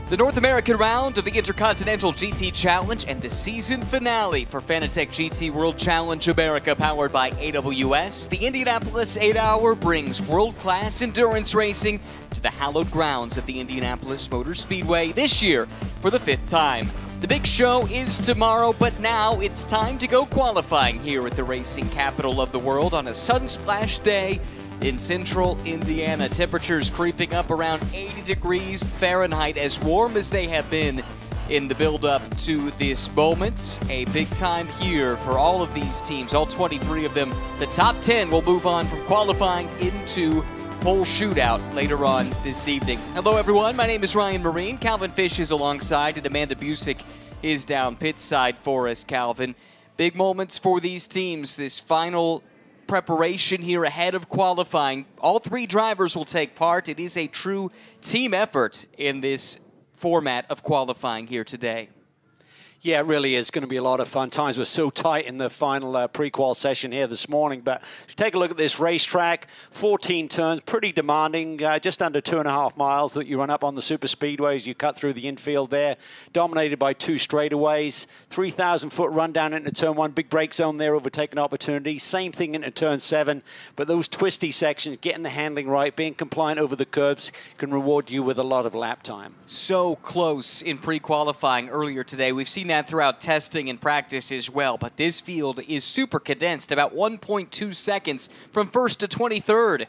The North American round of the Intercontinental GT Challenge and the season finale for Fanatec GT World Challenge America, powered by AWS. The Indianapolis 8-Hour brings world-class endurance racing to the hallowed grounds of the Indianapolis Motor Speedway this year for the 5th time. The big show is tomorrow, but now it's time to go qualifying here at the racing capital of the world on a sunsplash day in central Indiana. Temperatures creeping up around 80 degrees Fahrenheit, as warm as they have been in the build-up to this moment. A big time here for all of these teams, all 23 of them. The top 10 will move on from qualifying into pole shootout later on this evening. Hello everyone, my name is Ryan Marine. Calvin Fish is alongside, and Amanda Busick is down pit side for us, Calvin. Big moments for these teams, this final preparation here ahead of qualifying. All 3 drivers will take part. It is a true team effort in this format of qualifying here today. Yeah, it really is going to be a lot of fun. Times were so tight in the final pre-qual session here this morning. But if you take a look at this racetrack, 14 turns, pretty demanding, just under 2.5 miles that you run up on the super speedways. You cut through the infield there, dominated by 2 straightaways, 3,000-foot run down into turn 1, big brake zone there, overtaking opportunity. Same thing into turn 7, but those twisty sections, getting the handling right, being compliant over the curbs can reward you with a lot of lap time. So close in pre-qualifying earlier today. We've seen that throughout testing and practice as well, but this field is super condensed, about 1.2 seconds from 1st to 23rd.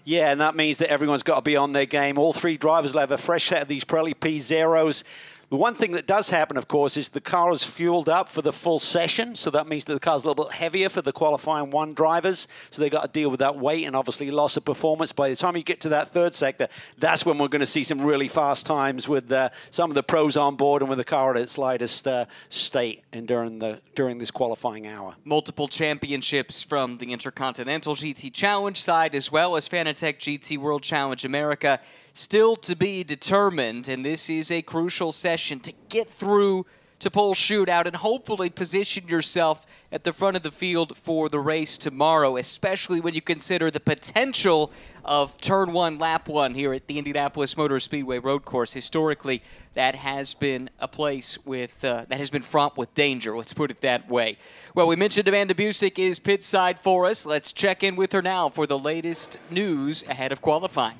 Yeah, and that means that everyone's got to be on their game. All 3 drivers will have a fresh set of these Pirelli P0s. The one thing that does happen, of course, is the car is fueled up for the full session, so that means that the car's a little bit heavier for the qualifying 1 drivers, so they've got to deal with that weight and obviously loss of performance. By the time you get to that 3rd sector, that's when we're going to see some really fast times with some of the pros on board and with the car at its lightest state and during this qualifying hour. Multiple championships from the Intercontinental GT Challenge side, as well as Fanatec GT World Challenge America, still to be determined, and this is a crucial session to get through to pole shootout and hopefully position yourself at the front of the field for the race tomorrow, especially when you consider the potential of turn 1, lap 1 here at the Indianapolis Motor Speedway road course. Historically, that has been a place with that has been fraught with danger, let's put it that way. Well, we mentioned Amanda Busick is pit side for us. Let's check in with her now for the latest news ahead of qualifying.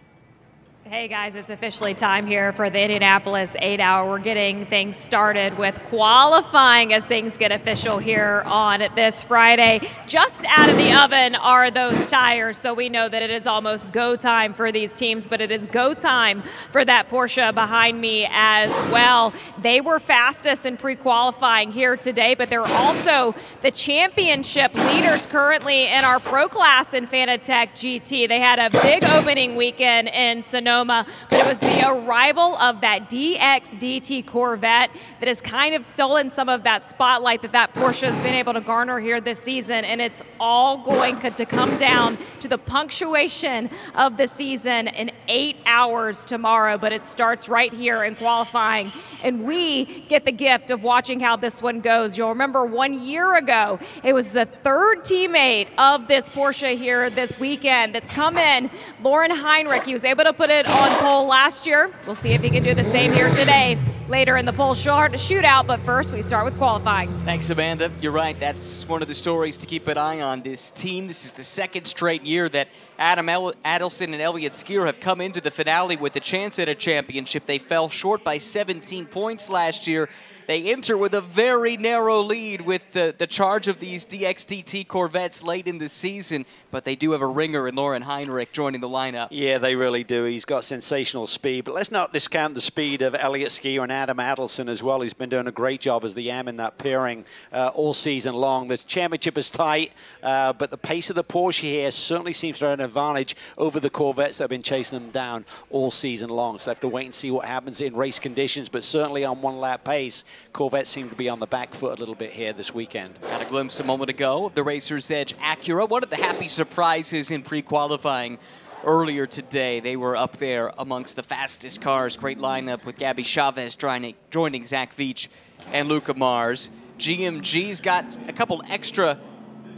Hey guys, it's officially time here for the Indianapolis 8-Hour. We're getting things started with qualifying as things get official here on this Friday. Just out of the oven are those tires, so we know that it is almost go time for these teams, but it is go time for that Porsche behind me as well. They were fastest in pre-qualifying here today, but they're also the championship leaders currently in our pro class in Fanatec GT. They had a big opening weekend in Sonoma, but it was the arrival of that DXDT Corvette that has kind of stolen some of that spotlight that Porsche has been able to garner here this season, and it's all going to come down to the punctuation of the season in 8 hours tomorrow, but it starts right here in qualifying, and we get the gift of watching how this one goes. You'll remember 1 year ago, it was the 3rd teammate of this Porsche here this weekend that's come in, Lauren Heinrich. He was able to put it on pole last year. We'll see if he can do the same here today, later in the pole shootout, but first we start with qualifying. Thanks, Amanda. You're right, that's one of the stories to keep an eye on. This team, this is the 2nd straight year that Adam Adelson and Elliott Skier have come into the finale with a chance at a championship. They fell short by 17 points last year. They enter with a very narrow lead with the charge of these DXDT Corvettes late in the season, but they do have a ringer in Lauren Heinrich joining the lineup. Yeah, they really do. He's got sensational speed, but let's not discount the speed of Elliott Skier and Adam Adelson as well. He's been doing a great job as the AM in that pairing all season long. The championship is tight, but the pace of the Porsche here certainly seems to have an advantage over the Corvettes that have been chasing them down all season long. So I have to wait and see what happens in race conditions, but certainly on 1-lap pace, Corvettes seem to be on the back foot a little bit here this weekend. Got a glimpse a moment ago of the Racer's Edge Acura. One of the happy surprises in pre-qualifying earlier today. They were up there amongst the fastest cars. Great lineup with Gabby Chavez joining Zach Veach and Luca Mars. GMG's got a couple extra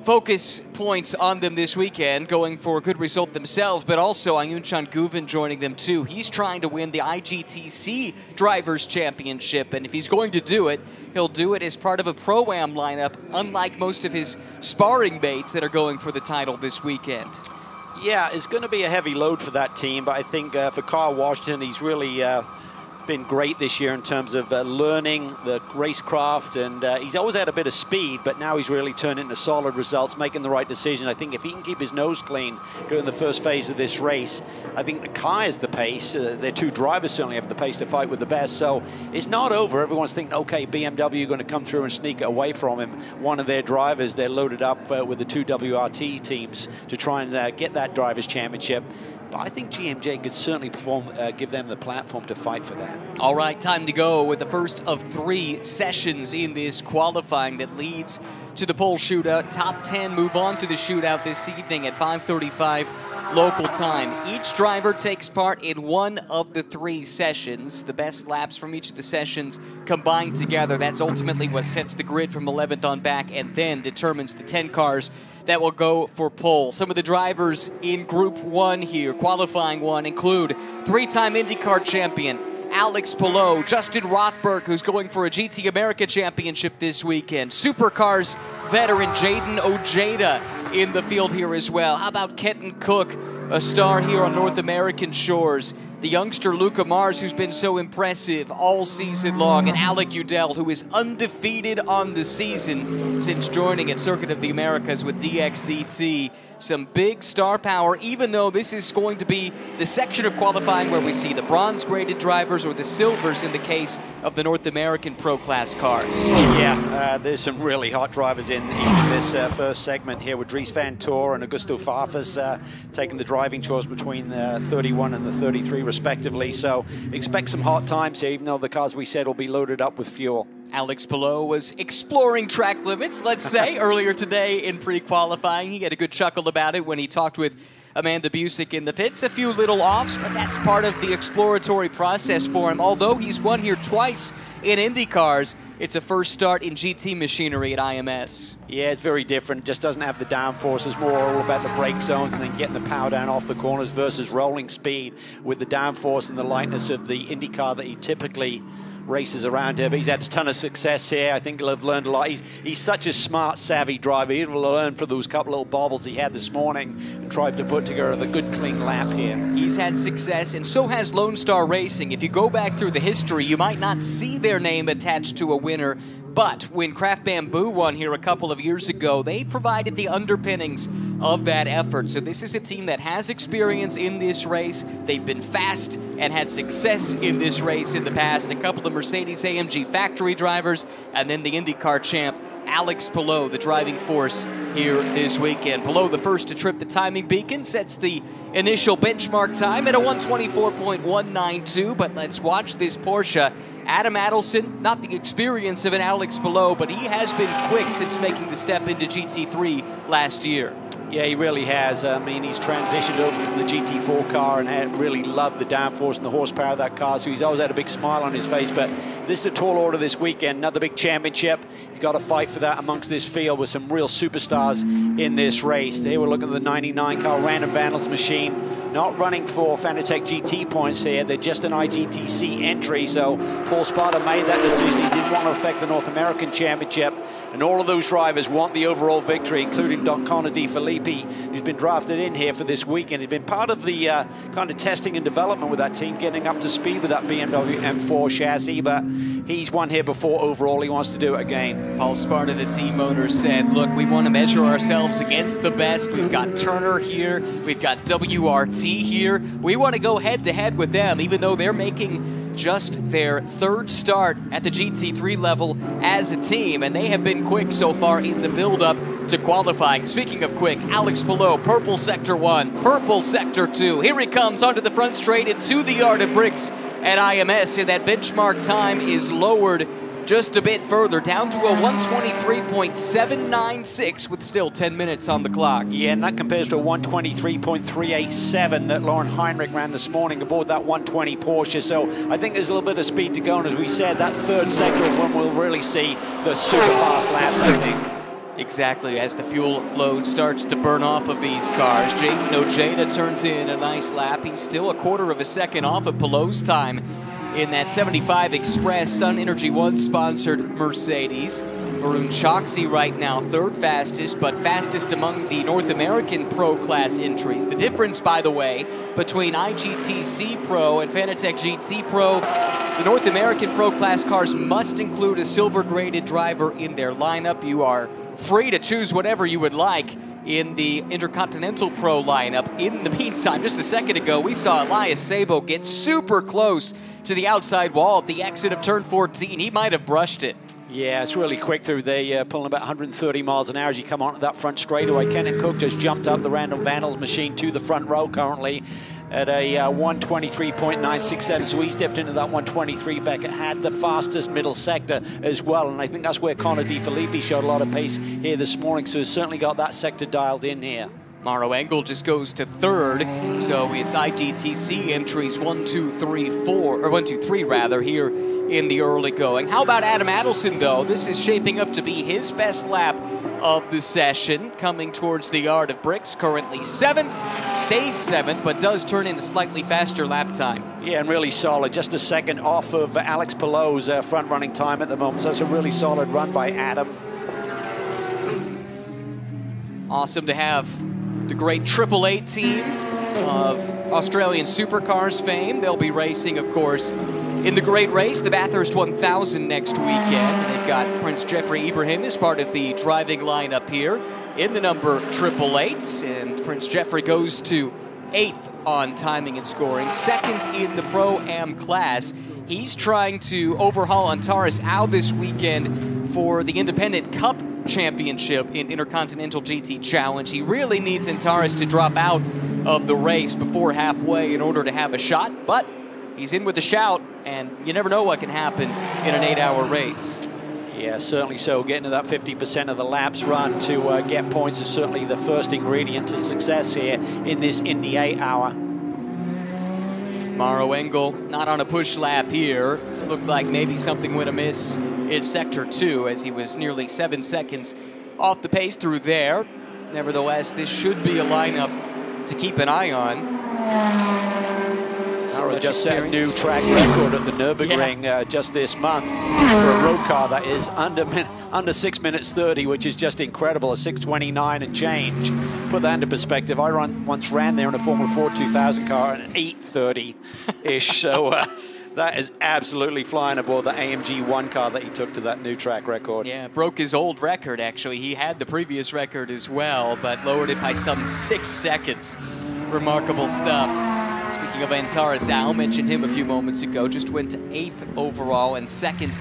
focus points on them this weekend, going for a good result themselves, but also Ayunchhan Guven joining them too. He's trying to win the IGTC Drivers' Championship, and if he's going to do it, he'll do it as part of a Pro-Am lineup, unlike most of his sparring mates that are going for the title this weekend. Yeah, it's going to be a heavy load for that team, but I think for Kyle Washington, he's really been great this year in terms of learning the racecraft, and he's always had a bit of speed, but now he's really turned into solid results, making the right decision. I think if he can keep his nose clean during the first phase of this race, I think the car is the pace. Their two drivers certainly have the pace to fight with the best, so it's not over. Everyone's thinking, okay, BMW are going to come through and sneak it away from him. One of their drivers, they're loaded up with the two WRT teams to try and get that Drivers' Championship. But I think GMJ could certainly give them the platform to fight for that. All right, time to go with the first of 3 sessions in this qualifying that leads to the pole shootout. Top 10 move on to the shootout this evening at 5:35 local time. Each driver takes part in one of the 3 sessions. The best laps from each of the sessions combined together. That's ultimately what sets the grid from 11th on back and then determines the 10 cars that will go for pole. Some of the drivers in Group 1 here, qualifying 1, include 3-time IndyCar champion Alex Palou, Justin Rothberg, who's going for a GT America Championship this weekend, Supercars veteran Jaden Ojeda in the field here as well. How about Kenton Cook, a star here on North American shores? The youngster Luca Mars, who's been so impressive all season long, and Alec Udell, who is undefeated on the season since joining at Circuit of the Americas with DXDT. Some big star power, even though this is going to be the section of qualifying where we see the bronze-graded drivers or the silvers in the case of the North American Pro Class cars. Yeah, there's some really hot drivers in this first segment here with Dries Van Tor and Augusto Farfus taking the driving chores between the 31 and the 33 respectively. So expect some hot times here, even though the cars we said will be loaded up with fuel. Alex Palou was exploring track limits, let's say, earlier today in pre-qualifying. He had a good chuckle about it when he talked with Amanda Busick in the pits. A few little offs, but that's part of the exploratory process for him. Although he's won here twice in Indy cars, it's a first start in GT machinery at IMS. Yeah, it's very different. Just doesn't have the downforce. It's more all about the brake zones and then getting the power down off the corners versus rolling speed with the downforce and the lightness of the Indy car that he typically races around here. But he's had a ton of success here. I think he'll have learned a lot. He's such a smart, savvy driver. He'll learn from those couple little bobbles he had this morning and tried to put together a good, clean lap here. He's had success, and so has Lone Star Racing. If you go back through the history, you might not see their name attached to a winner, but when Craft Bamboo won here a couple of years ago, they provided the underpinnings of that effort. So this is a team that has experience in this race. They've been fast and had success in this race in the past. A couple of Mercedes-AMG factory drivers, and then the IndyCar champ, Alex Palou, the driving force here this weekend. Palou, the first to trip the timing beacon, sets the initial benchmark time at a 124.192, but let's watch this Porsche. Adam Adelson, not the experience of an Alex Palou, but he has been quick since making the step into GT3 last year. Yeah, he really has. I mean, he's transitioned over from the GT4 car and really loved the downforce and the horsepower of that car, so he's always had a big smile on his face. But this is a tall order this weekend, another big championship. He's got to fight for that amongst this field with some real superstars in this race. They were looking at the 99 car, Random Vandals machine. Not running for Fanatec GT points here. They're just an IGTC entry, so Paul Sparta made that decision. He didn't want to affect the North American Championship, and all of those drivers want the overall victory, including Don Connor De Filippi, who's been drafted in here for this weekend. He's been part of the kind of testing and development with that team, getting up to speed with that BMW M4 chassis, but he's won here before overall. He wants to do it again. Paul Sparta, the team owner, said, look, we want to measure ourselves against the best. We've got Turner here. We've got WRT here. We want to go head-to-head with them, even though they're making just their third start at the GT3 level as a team, and they have been quick so far in the build-up to qualifying. Speaking of quick, Alex Palou, purple sector 1, purple sector 2. Here he comes onto the front straight into the yard of bricks at IMS, and that benchmark time is lowered just a bit further, down to a 123.796 with still 10 minutes on the clock. Yeah, and that compares to a 123.387 that Lauren Heinrich ran this morning aboard that 120 Porsche. So I think there's a little bit of speed to go, and as we said, that third sector is when we'll really see the super fast laps, I think. Exactly, as the fuel load starts to burn off of these cars. Jayden Ojeda turns in a nice lap. He's still a quarter of a second off of Pelot's time in that 75 Express Sun Energy One sponsored Mercedes. Varun Choksi right now third fastest, but fastest among the North American Pro Class entries. The difference, by the way, between IGTC Pro and Fanatec GT Pro, the North American Pro Class cars must include a silver-graded driver in their lineup. You are free to choose whatever you would like in the Intercontinental Pro lineup. In the meantime, just a second ago, we saw Elias Sabo get super close to the outside wall at the exit of turn 14. He might have brushed it. Yeah, it's really quick through there, pulling about 130 miles an hour as you come onto that front straightaway. Kenan Cook just jumped up the Random Vandals machine to the front row currently at a 123.967, so he's dipped into that 123. Beckett had the fastest middle sector as well, and I think that's where Connor DeFilippi showed a lot of pace here this morning, so he's certainly got that sector dialed in here. Maro Engel just goes to third, so it's IGTC entries 1, 2, 3, 4, or 1, 2, 3 rather, here in the early going. How about Adam Adelson, though? This is shaping up to be his best lap of the session, coming towards the yard of bricks, currently 7th, stays 7th, but does turn in a slightly faster lap time. Yeah, and really solid, just a second off of Alex Pelot's front-running time at the moment, so that's a really solid run by Adam. Awesome to have the great Triple Eight team of Australian Supercars fame. They'll be racing, of course, in the great race, the Bathurst 1000 next weekend. They've got Prince Jeffrey Ibrahim as part of the driving lineup here in the number 888. And Prince Jeffrey goes to 8th on timing and scoring, 2nd in the Pro-Am class. He's trying to overhaul Antares Au this weekend for the Independent Cup Championship in Intercontinental GT Challenge. He really needs Antares to drop out of the race before halfway in order to have a shot, but he's in with a shout, and you never know what can happen in an 8-hour race. Yeah, certainly so. Getting to that 50% of the laps run to get points is certainly the first ingredient to success here in this Indy 8-hour. Maro Engel not on a push lap here. Looked like maybe something went amiss in Sector 2 as he was nearly 7 seconds off the pace through there. Nevertheless, this should be a lineup to keep an eye on. Maro just set a new track record at the Nürburgring just this month for a road car that is under 6 minutes 30, which is just incredible, a 6:29 and change. Put that into perspective, I once ran there in a Formula 4 2000 car at an 8:30-ish, so that is absolutely flying aboard the AMG 1 car that he took to that new track record. Yeah, broke his old record, actually. He had the previous record as well, but lowered it by some 6 seconds. Remarkable stuff. Speaking of Antares Au, mentioned him a few moments ago, just went to 8th overall and 2nd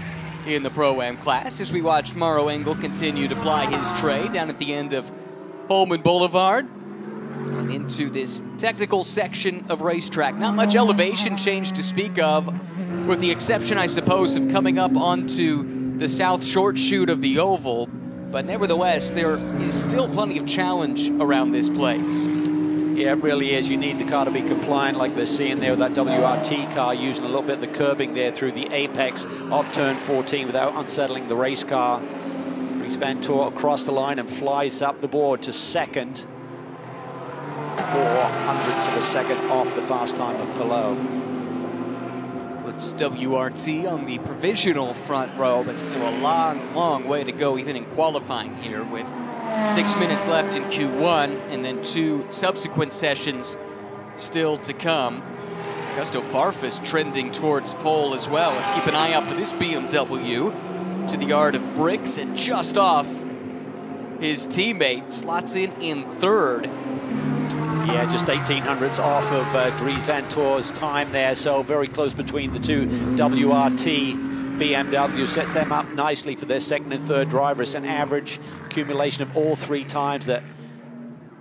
in the Pro-Am class as we watch Maro Engel continue to ply his trade down at the end of Holman Boulevard and into this technical section of racetrack. Not much elevation change to speak of, with the exception, I suppose, of coming up onto the south short chute of the oval, but nevertheless, there is still plenty of challenge around this place. Yeah, it really is. You need the car to be compliant like they're seeing there with that WRT car, using a little bit of the curbing there through the apex of turn 14 without unsettling the race car. Dries Vanthoor across the line and flies up the board to 2nd. 4/100ths of a second off the fast time of Pelot. Puts WRT on the provisional front row, but still a long, long way to go even in qualifying here with 6 minutes left in Q1 and then 2 subsequent sessions still to come. Augusto Farfus trending towards pole as well. Let's keep an eye out for this BMW to the yard of bricks and just off his teammate. Slots in 3rd. Yeah, just 1800ths off of Dries Vanthoor's time there, so very close between the two. WRT BMW sets them up nicely for their 2nd and 3rd drivers. An average accumulation of all 3 times that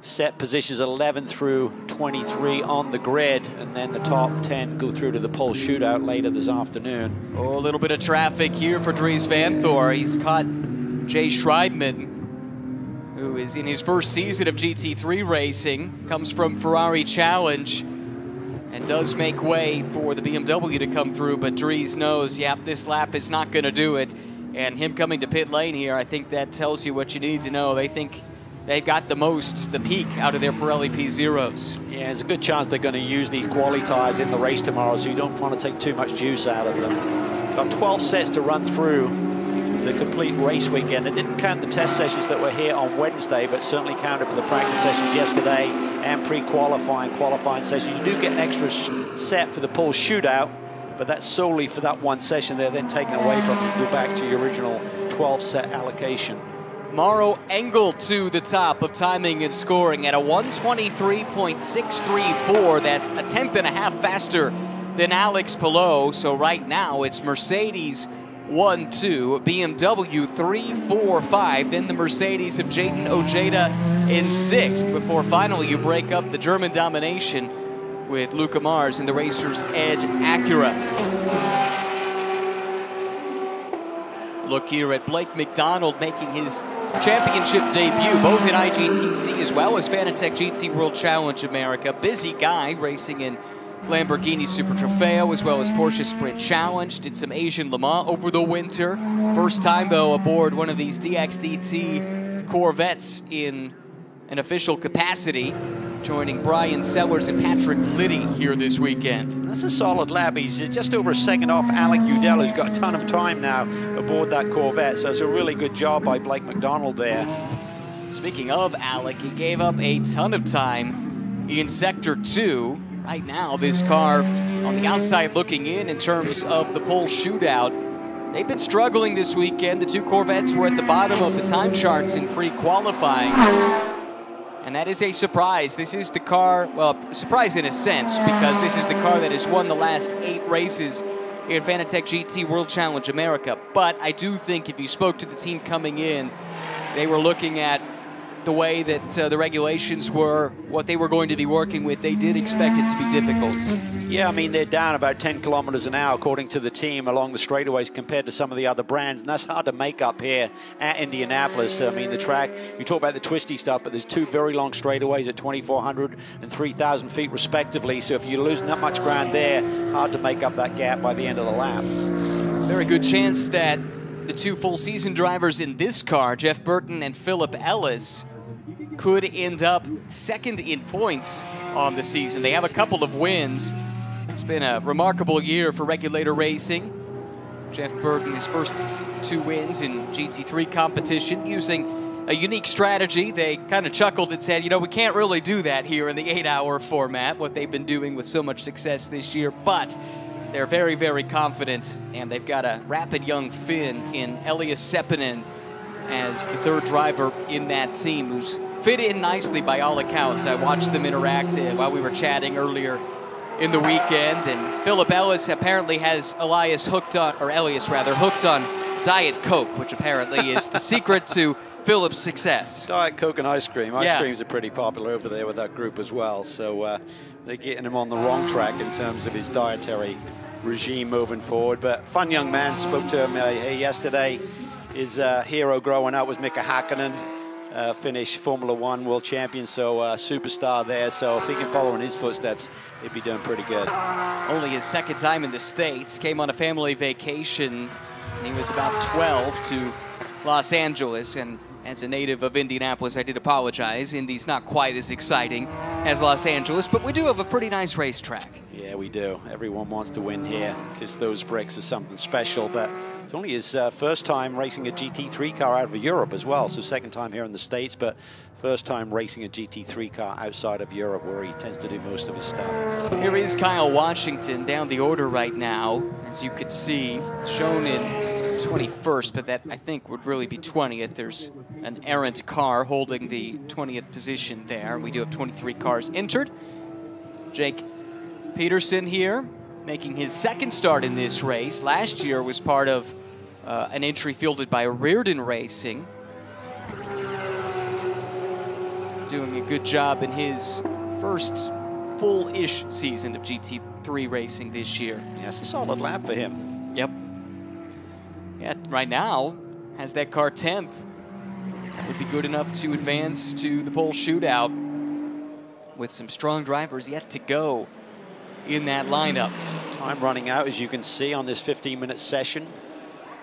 set positions 11 through 23 on the grid, and then the top 10 go through to the pole shootout later this afternoon. Oh, a little bit of traffic here for Dries Vanthoor. He's caught Jay Schreibman, who is in his first season of GT3 racing, comes from Ferrari Challenge, and does make way for the BMW to come through, but Dries knows, yep, this lap is not going to do it. And him coming to pit lane here, I think that tells you what you need to know. They think they got the peak out of their Pirelli P0s. Yeah, there's a good chance they're going to use these quali tires in the race tomorrow, so you don't want to take too much juice out of them. Got 12 sets to run through the complete race weekend. It didn't count the test sessions that were here on Wednesday, but certainly counted for the practice sessions yesterday and pre-qualifying, qualifying sessions. You do get an extra set for the pole shootout, but that's solely for that one session. They're then taken away from you. Go back to your original 12-set allocation. Mauro Engel to the top of timing and scoring at a 123.634. That's a tenth and a half faster than Alex Palou. So right now it's Mercedes 1-2, BMW 3-4-5, then the Mercedes of Jayden Ojeda in 6th, before finally you break up the German domination with Luca Mars in the Racer's Edge Acura. Look here at Blake McDonald making his championship debut, both in IGTC as well as Fanatec GT World Challenge America. Busy guy racing in Lamborghini Super Trofeo as well as Porsche Sprint Challenge. Did some Asian Le Mans over the winter. First time, though, aboard one of these DXDT Corvettes in an official capacity, joining Brian Sellers and Patrick Liddy here this weekend. That's a solid lap. He's just over a second off Alec Udell, who's got a ton of time now aboard that Corvette. So it's a really good job by Blake McDonald there. Speaking of Alec, he gave up a ton of time in Sector 2. Right now, this car on the outside looking in terms of the pole shootout. They've been struggling this weekend. The two Corvettes were at the bottom of the time charts in pre-qualifying. And that is a surprise. This is the car, well, a surprise in a sense, because this is the car that has won the last 8 races in Fanatec GT World Challenge America. But I do think if you spoke to the team coming in, they were looking at the way that the regulations were, what they were going to be working with. They did expect it to be difficult. Yeah, I mean, they're down about 10 kilometers an hour, according to the team, along the straightaways compared to some of the other brands, and that's hard to make up here at Indianapolis. I mean, the track, you talk about the twisty stuff, but there's 2 very long straightaways at 2,400 and 3,000 feet respectively, so if you're losing that much ground there, hard to make up that gap by the end of the lap. Very good chance that the 2 full season drivers in this car, Jeff Burton and Philip Ellis, could end up second in points on the season. They have a couple of wins. It's been a remarkable year for regulator racing. Jeff Burton, his first 2 wins in GT3 competition, using a unique strategy. They kind of chuckled and said, you know, we can't really do that here in the 8-hour format, what they've been doing with so much success this year, but they're very, very confident, and they've got a rapid young Finn in Elias Seppänen as the 3rd driver in that team, who's fit in nicely by all accounts. I watched them interact while we were chatting earlier in the weekend, and Philip Ellis apparently has Elias hooked on Diet Coke, which apparently is the secret to Philip's success. Diet Coke and ice cream. Ice creams are pretty popular over there with that group as well, so they're getting him on the wrong track in terms of his dietary regime moving forward. But fun young man. Spoke to him yesterday. His hero growing up was Mika Hakkinen, Finnish Formula One world champion, so superstar there. So if he can follow in his footsteps, he'd be doing pretty good. Only his 2nd time in the States, came on a family vacation, and he was about 12 to Los Angeles. And as a native of Indianapolis, I did apologize. Indy's not quite as exciting as Los Angeles, but we do have a pretty nice racetrack. Yeah, we do. Everyone wants to win here because those bricks are something special, but it's only his first time racing a GT3 car out of Europe as well, so 2nd time here in the States, but first time racing a GT3 car outside of Europe, where he tends to do most of his stuff. Here is Kyle Washington down the order right now, as you could see, shown in 21st, but that I think would really be 20th. There's an errant car holding the 20th position there. We do have 23 cars entered. Jake Peterson here, making his 2nd start in this race. Last year was part of an entry fielded by Reardon Racing. Doing a good job in his first full-ish season of GT3 racing this year. Yeah, it's a solid lap for him. Yep. Yeah, right now has that car 10th. That would be good enough to advance to the pole shootout with some strong drivers yet to go in that lineup. Time running out, as you can see on this 15-minute session.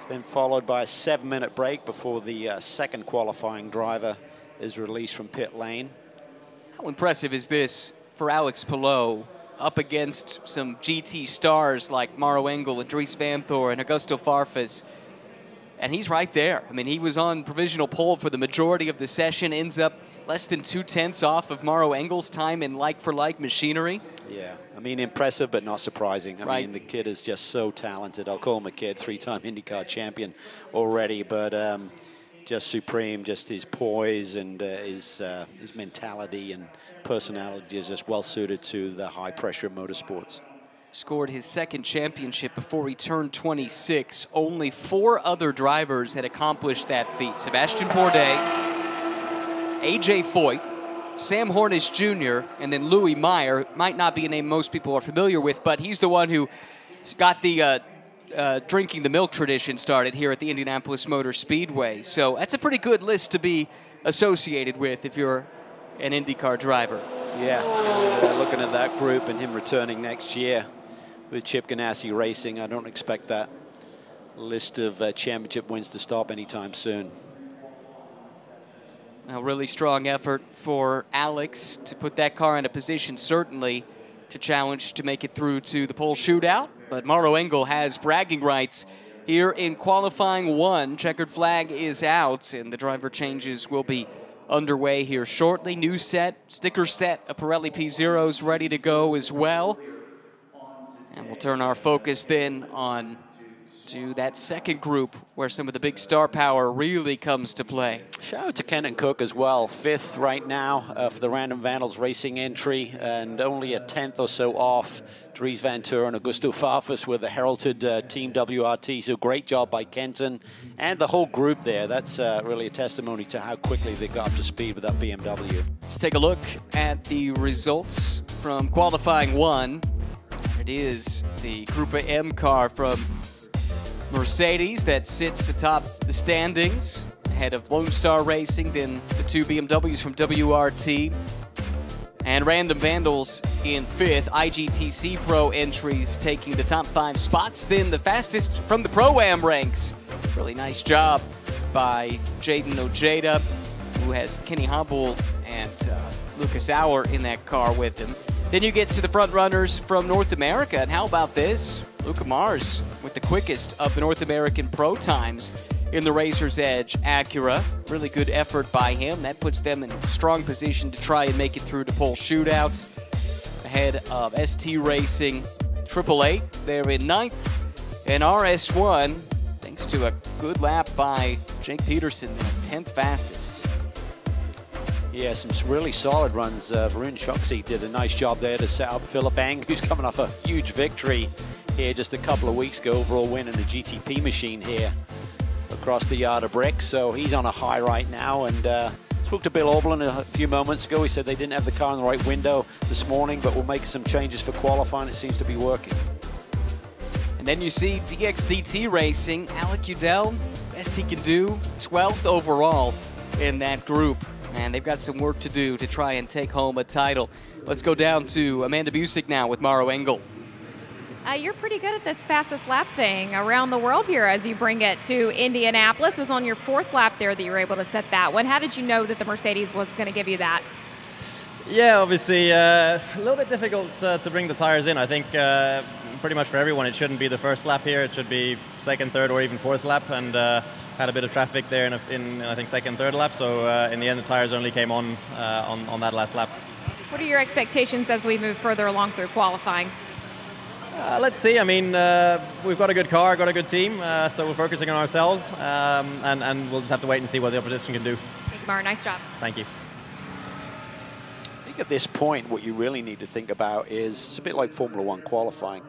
then followed by a 7-minute break before the second qualifying driver is released from pit lane. How impressive is this for Alex Palou up against some GT stars like Maro Engel and Dries Vanthoor and Augusto Farfus? And he's right there. I mean, he was on provisional pole for the majority of the session, ends up less than 2/10 off of Maro Engel's time in like-for-like machinery. Yeah, I mean, impressive, but not surprising. I mean, the kid is just so talented. I'll call him a kid, 3-time IndyCar champion already, but just supreme. Just his poise and his mentality and personality is just well-suited to the high-pressure motorsports. Scored his second championship before he turned 26. Only 4 other drivers had accomplished that feat. Sebastian Bourdais, AJ Foyt, Sam Hornish Jr., and then Louis Meyer. Might not be a name most people are familiar with, but he's the one who got the drinking the milk tradition started here at the Indianapolis Motor Speedway. So that's a pretty good list to be associated with if you're an IndyCar driver. Yeah, looking at that group and him returning next year with Chip Ganassi Racing, I don't expect that list of championship wins to stop anytime soon. A really strong effort for Alex to put that car in a position certainly to challenge to make it through to the pole shootout. But Maro Engel has bragging rights here in qualifying 1. Checkered flag is out, and the driver changes will be underway here shortly. New set, sticker set of Pirelli P0s ready to go as well. And we'll turn our focus then on to that second group where some of the big star power really comes to play. Shout out to Kenton Cook as well, 5th right now for the Random Vandals Racing entry, and only a 10th or so off Dries Vanthoor and Augusto Farfus with the heralded Team WRT. So great job by Kenton and the whole group there. That's really a testimony to how quickly they got up to speed with that BMW. Let's take a look at the results from qualifying 1. It is the Group M car from Mercedes that sits atop the standings, ahead of Lone Star Racing, then the 2 BMWs from WRT, and Random Vandals in 5th. IGTC Pro entries taking the top 5 spots, then the fastest from the Pro-Am ranks. Really nice job by Jaden Ojeda, who has Kenny Hubble and Lucas Auer in that car with him. Then you get to the front runners from North America, and how about this? Luca Mars with the quickest of the North American Pro times in the Racers Edge Acura. Really good effort by him. That puts them in a strong position to try and make it through to pole shootout. Ahead of ST Racing 888, they're in 9th. And RS1, thanks to a good lap by Jake Peterson, 10th fastest. Yeah, some really solid runs. Varun Choksi did a nice job there to set up Philip Eng, who's coming off a huge victory here just a couple of weeks ago, overall win in the GTP machine here across the yard of bricks. So he's on a high right now, and spoke to Bill Auberlen a few moments ago. He said they didn't have the car in the right window this morning, but we'll make some changes for qualifying. It seems to be working. And then you see DXDT Racing, Alec Udell, best he can do, 12th overall in that group. And they've got some work to do to try and take home a title. Let's go down to Amanda Busick now with Maro Engel. You're pretty good at this fastest lap thing around the world here as you bring it to Indianapolis. It was on your 4th lap there that you were able to set that one. How did you know that the Mercedes was going to give you that? Yeah, obviously a little bit difficult to bring the tires in. I think pretty much for everyone it shouldn't be the first lap here. It should be 2nd, 3rd, or even 4th lap. And had a bit of traffic there in I think 2nd, 3rd lap. So in the end the tires only came on that last lap. What are your expectations as we move further along through qualifying? Let's see. I mean, we've got a good car, got a good team, so we're focusing on ourselves, and we'll just have to wait and see what the opposition can do. Thank you, Mara. Nice job. Thank you. I think at this point, what you really need to think about is, it's a bit like Formula One qualifying.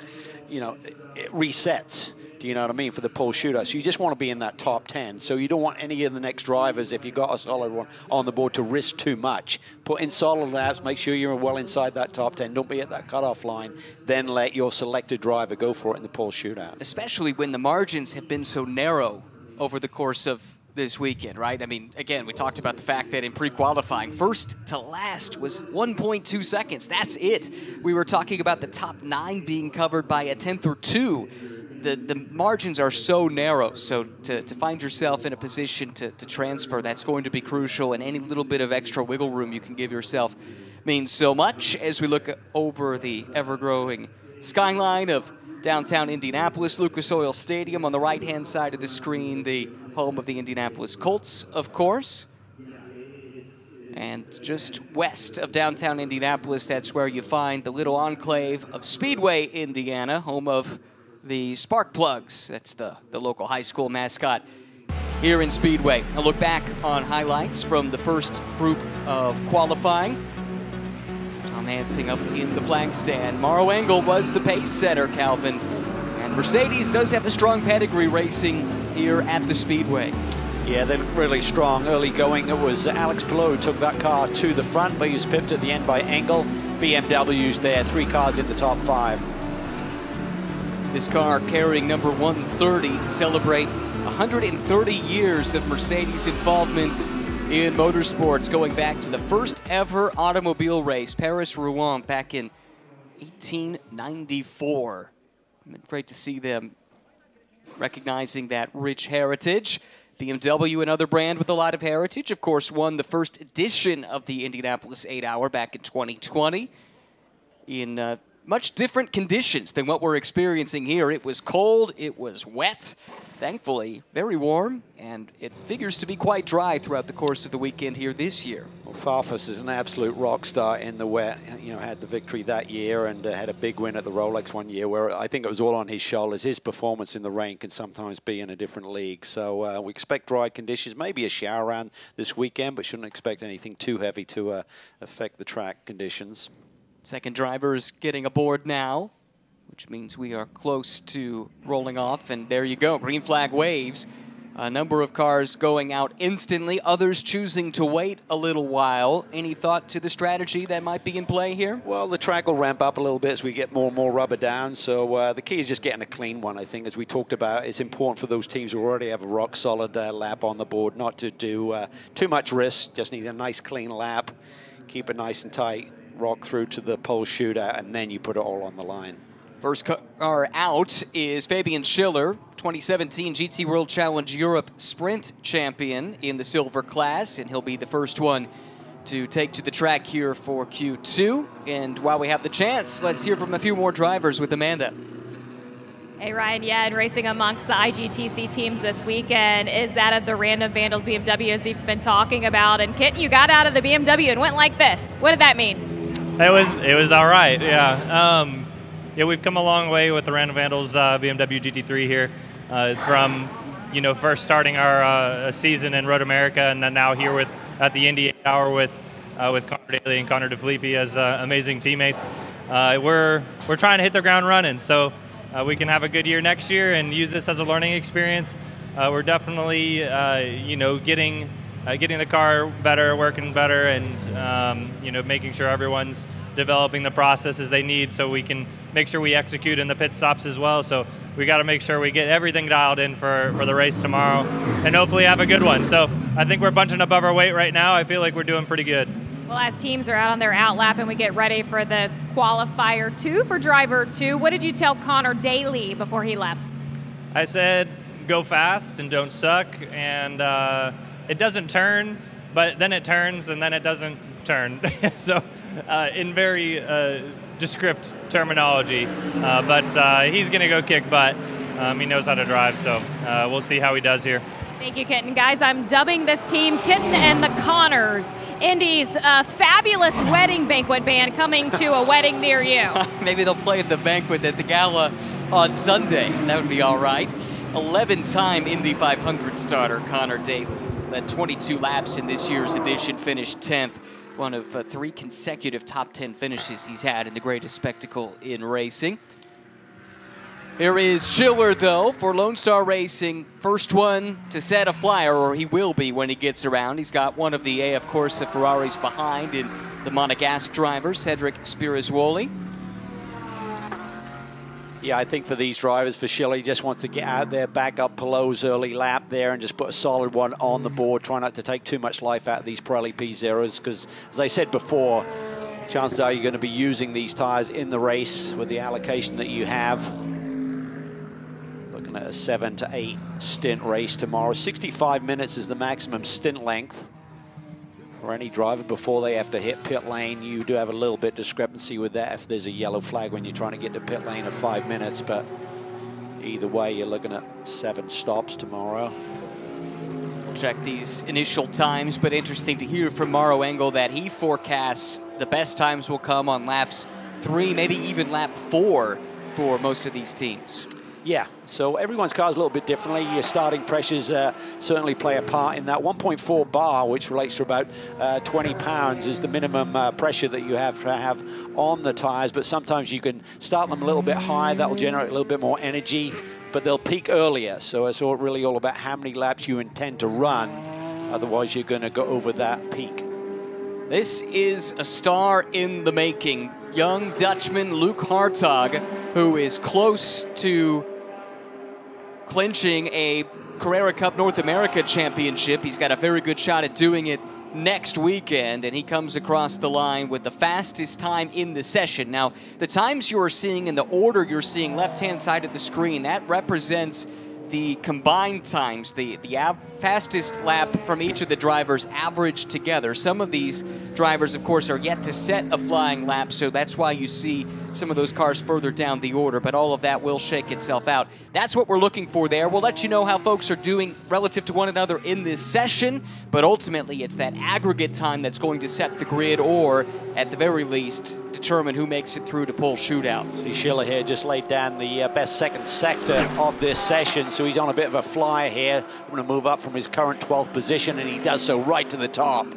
You know, it resets. Do you know what I mean, for the pole shootout? So you just want to be in that top 10. So you don't want any of the next drivers, if you've got a solid one on the board, to risk too much. Put in solid laps, make sure you're well inside that top 10. Don't be at that cutoff line. Then let your selected driver go for it in the pole shootout. Especially when the margins have been so narrow over the course of this weekend, right? I mean, again, we talked about the fact that in pre-qualifying, first to last was 1.2 seconds. That's it. We were talking about the top 9 being covered by a 10th or 2. the margins are so narrow. So to find yourself in a position to transfer, that's going to be crucial. And any little bit of extra wiggle room you can give yourself means so much as we look over the ever-growing skyline of downtown Indianapolis, Lucas Oil Stadium. On the right-hand side of the screen, the home of the Indianapolis Colts, of course. And just west of downtown Indianapolis, that's where you find the little enclave of Speedway, Indiana, home of the Spark Plugs. That's the local high school mascot here in Speedway. A look back on highlights from the first group of qualifying. Tom Hansing up in the flag stand. Maro Engel was the pace setter, Calvin. And Mercedes does have a strong pedigree racing here at the Speedway. Yeah, they're really strong. Early going, it was Alex Palou who took that car to the front, but he was pipped at the end by Engel. BMW's there, 3 cars in the top 5. This car carrying number 130 to celebrate 130 years of Mercedes involvement in motorsports, going back to the first ever automobile race, Paris-Rouen, back in 1894. Great to see them recognizing that rich heritage. BMW, another brand with a lot of heritage, of course, won the first edition of the Indianapolis 8-Hour back in 2020 in much different conditions than what we're experiencing here. It was cold, it was wet, thankfully very warm, and it figures to be quite dry throughout the course of the weekend here this year. Well, Farfus is an absolute rock star in the wet. You know, had the victory that year and had a big win at the Rolex one year where I think it was all on his shoulders. His performance in the rain can sometimes be in a different league. So we expect dry conditions, maybe a shower around this weekend, but shouldn't expect anything too heavy to affect the track conditions. Second driver is getting aboard now, which means we are close to rolling off. And there you go, green flag waves. A number of cars going out instantly, others choosing to wait a little while. Any thought to the strategy that might be in play here? Well, the track will ramp up a little bit as we get more and more rubber down. So the key is just getting a clean one, I think. As we talked about, it's important for those teams who already have a rock-solid lap on the board not to do too much risk. Just need a nice, clean lap. Keep it nice and tight. Rock through to the pole shootout, and then you put it all on the line. First car out is Fabian Schiller, 2017 GT World Challenge Europe Sprint champion in the silver class, and he'll be the first one to take to the track here for Q2. And while we have the chance, let's hear from a few more drivers with Amanda. Hey Ryan, yeah, and racing amongst the IGTC teams this weekend is that of the Random Vandals BMW, as you've been talking about. And Kit, you got out of the BMW and went like this. What did that mean? It was all right, yeah. Yeah, we've come a long way with the Random Vandals BMW GT3 here, from first starting our season in Road America, and then now here at the Indy 8-Hour with Connor Daly and Connor DeFilippe as amazing teammates. We're trying to hit the ground running, so we can have a good year next year and use this as a learning experience. We're definitely getting the car better, working better, and making sure everyone's developing the processes they need so we can make sure we execute in the pit stops as well. So we got to make sure we get everything dialed in for the race tomorrow and hopefully have a good one. So I think we're bunching above our weight right now. I feel like we're doing pretty good. Well, as teams are out on their outlap and we get ready for this qualifier 2 for driver 2, what did you tell Connor Daly before he left? I said, go fast and don't suck, and it doesn't turn, but then it turns and then it doesn't turn. So in very descript terminology, but he's going to go kick butt. He knows how to drive, so we'll see how he does here. Thank you, Kitten. Guys, I'm dubbing this team Kitten and the Connors, Indy's fabulous wedding banquet band coming to a wedding near you. Maybe they'll play at the banquet at the gala on Sunday. That would be all right. 11-time Indy 500 starter Connor Daly led 22 laps in this year's edition, finished 10th. One of 3 consecutive top 10 finishes he's had in the greatest spectacle in racing. Here is Schiller, though, for Lone Star Racing. First one to set a flyer, or he will be when he gets around. He's got one of the AF Corsa Ferraris behind in the Monegasque driver, Cedric Spirizuoli. Yeah, I think for these drivers, for Schiller, he just wants to get out there, back up Palou's early lap there and just put a solid one on the board. Try not to take too much life out of these Pirelli P0s because, as I said before, chances are you're going to be using these tires in the race with the allocation that you have. looking at a 7 to 8 stint race tomorrow. 65 minutes is the maximum stint length for any driver before they have to hit pit lane. You do have a little bit discrepancy with that if there's a yellow flag when you're trying to get to pit lane of 5 minutes, but either way, you're looking at 7 stops tomorrow. We'll check these initial times, but interesting to hear from Maro Engel that he forecasts the best times will come on laps 3, maybe even lap 4 for most of these teams. Yeah, so everyone's car is a little bit differently. Your starting pressures certainly play a part in that. 1.4 bar, which relates to about 20 pounds, is the minimum pressure that you have to have on the tires. But sometimes you can start them a little bit high. That will generate a little bit more energy, but they'll peak earlier. So it's really all about how many laps you intend to run. Otherwise, you're going to go over that peak. This is a star in the making. Young Dutchman Luke Hartog, who is close to clinching a Carrera Cup North America championship. He's got a very good shot at doing it next weekend, and he comes across the line with the fastest time in the session. Now, the times you're seeing in the order you're seeing left-hand side of the screen, that represents the combined times, the fastest lap from each of the drivers averaged together. Some of these drivers, of course, are yet to set a flying lap, so that's why you see some of those cars further down the order, but all of that will shake itself out. That's what we're looking for there. We'll let you know how folks are doing relative to one another in this session, but ultimately it's that aggregate time that's going to set the grid, or at the very least, determine who makes it through to pole shootouts. See, Schiller here just laid down the best second sector of this session, so he's on a bit of a flyer here. I'm going to move up from his current 12th position, and he does so right to the top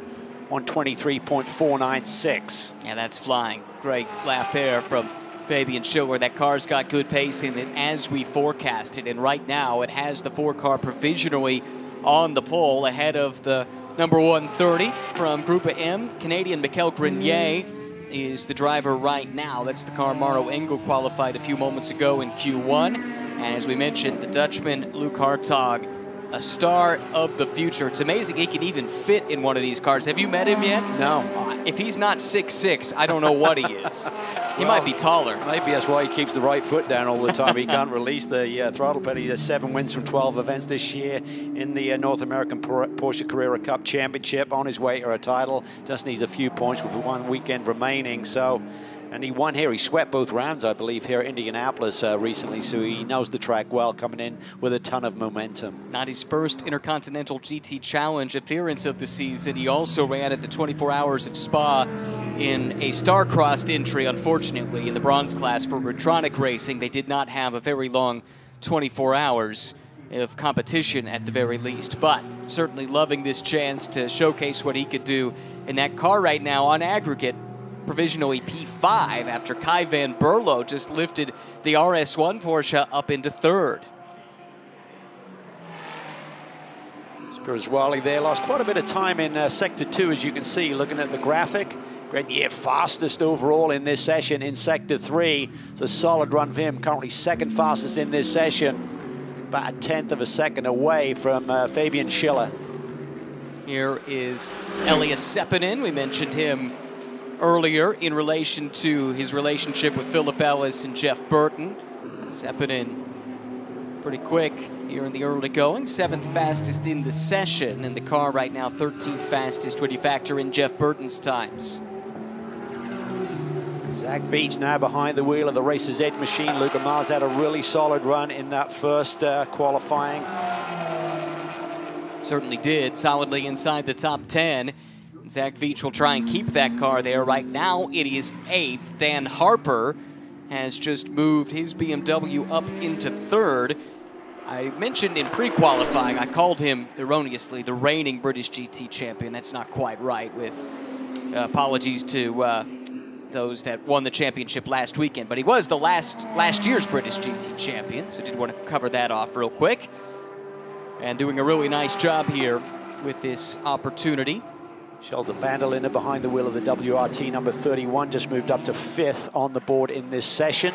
on 23.496. Yeah, that's flying. Great lap there from Fabian Schiller. That car's got good pace in it as we forecasted, and right now it has the 4-car provisionally on the pole ahead of the number 130 from Group M. Canadian Mikel Grenier is the driver right now. That's the car Maro Engel qualified a few moments ago in Q1. And as we mentioned, the Dutchman, Luke Hartog, a star of the future. It's amazing he can even fit in one of these cars. Have you met him yet? No. If he's not 6'6", I don't know what he is. He might be taller. Maybe that's why he keeps the right foot down all the time. He can't release the throttle pedal. He has 7 wins from 12 events this year in the North American Porsche Carrera Cup Championship, on his way to a title. Just needs a few points with 1 weekend remaining. And he won here. He swept both rounds, I believe, here at Indianapolis recently, so he knows the track well, coming in with a ton of momentum. Not his first Intercontinental GT Challenge appearance of the season. He also ran at the 24 Hours of Spa in a star-crossed entry, unfortunately, in the bronze class for Retronic Racing. They did not have a very long 24 hours of competition at the very least, but certainly loving this chance to showcase what he could do in that car right now on aggregate. Provisionally P5 after Kai van Berlo just lifted the RS1 Porsche up into 3rd. Spirituali there lost quite a bit of time in Sector 2, as you can see, looking at the graphic. Grenier fastest overall in this session in Sector 3. It's a solid run for him, currently 2nd fastest in this session. About a 1/10 of a second away from Fabian Schiller. Here is Elias Seppänen. We mentioned him earlier in relation to his relationship with Philip Ellis and Jeff Burton. Seppänen pretty quick here in the early going, 7th fastest in the session, and the car right now 13th fastest when you factor in Jeff Burton's times. Zach Veach now behind the wheel of the Racer's Edge machine. Luca Mars had a really solid run in that first qualifying. Certainly did, solidly inside the top 10. Zach Veach will try and keep that car there. Right now, it is 8th. Dan Harper has just moved his BMW up into 3rd. I mentioned in pre-qualifying, I called him erroneously the reigning British GT champion. That's not quite right, with apologies to those that won the championship last weekend. But he was the last year's British GT champion, so did want to cover that off real quick. And doing a really nice job here with this opportunity. Sheldon Vanderlinde behind the wheel of the WRT number 31, just moved up to 5th on the board in this session.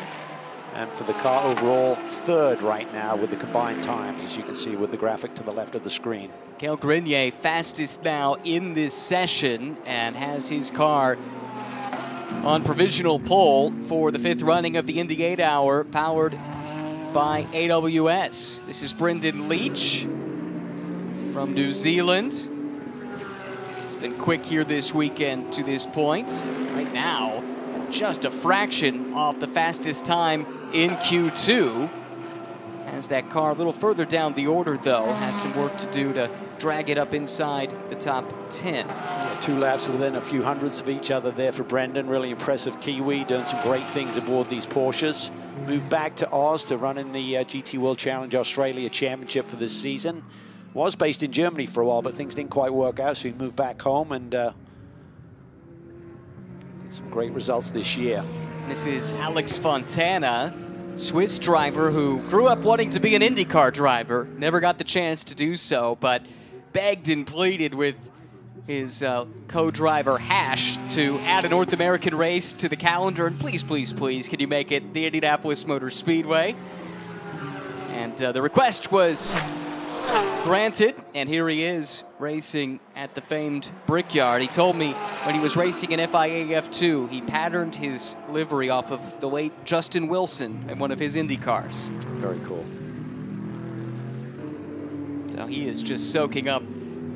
And for the car overall, 3rd right now with the combined times, as you can see with the graphic to the left of the screen. Mikel Grenier fastest now in this session and has his car on provisional pole for the 5th running of the Indy 8 Hour, powered by AWS. This is Brendan Leach from New Zealand. He's been quick here this weekend to this point. Right now, just a fraction off the fastest time in Q2. As that car a little further down the order, though, has some work to do to drag it up inside the top 10. Yeah, 2 laps within a few hundredths of each other there for Brendan. Really impressive Kiwi, doing some great things aboard these Porsches. Moved back to Oz to run in the GT World Challenge Australia Championship for this season. Was based in Germany for a while, but things didn't quite work out, so he moved back home and did some great results this year. This is Alex Fontana, Swiss driver who grew up wanting to be an IndyCar driver. Never got the chance to do so, but begged and pleaded with his co-driver Hash to add a North American race to the calendar. And please, please, please, can you make it the Indianapolis Motor Speedway? And the request was granted, and here he is racing at the famed Brickyard. He told me when he was racing in FIA F2, he patterned his livery off of the late Justin Wilson in one of his Indy cars. Very cool. So he is just soaking up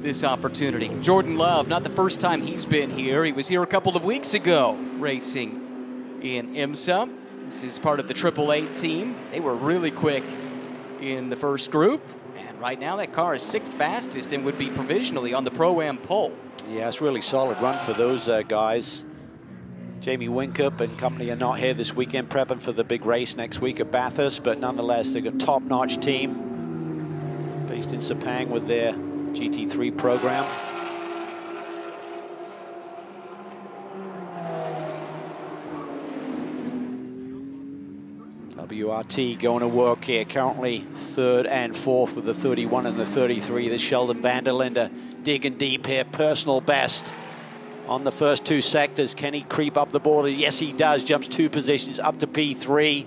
this opportunity. Jordan Love, not the first time he's been here. He was here a couple of weeks ago racing in IMSA. This is part of the AAA team. They were really quick in the first group. And right now that car is 6th fastest and would be provisionally on the Pro-Am pole. Yeah, it's really solid run for those guys. Jamie Whincup and company are not here this weekend, prepping for the big race next week at Bathurst, but nonetheless, they've got a top-notch team based in Sepang with their GT3 program. WRT going to work here, currently 3rd and 4th with the 31 and the 33. This Sheldon van der Linde digging deep here, personal best on the first 2 sectors. Can he creep up the border? Yes, he does. Jumps 2 positions up to P3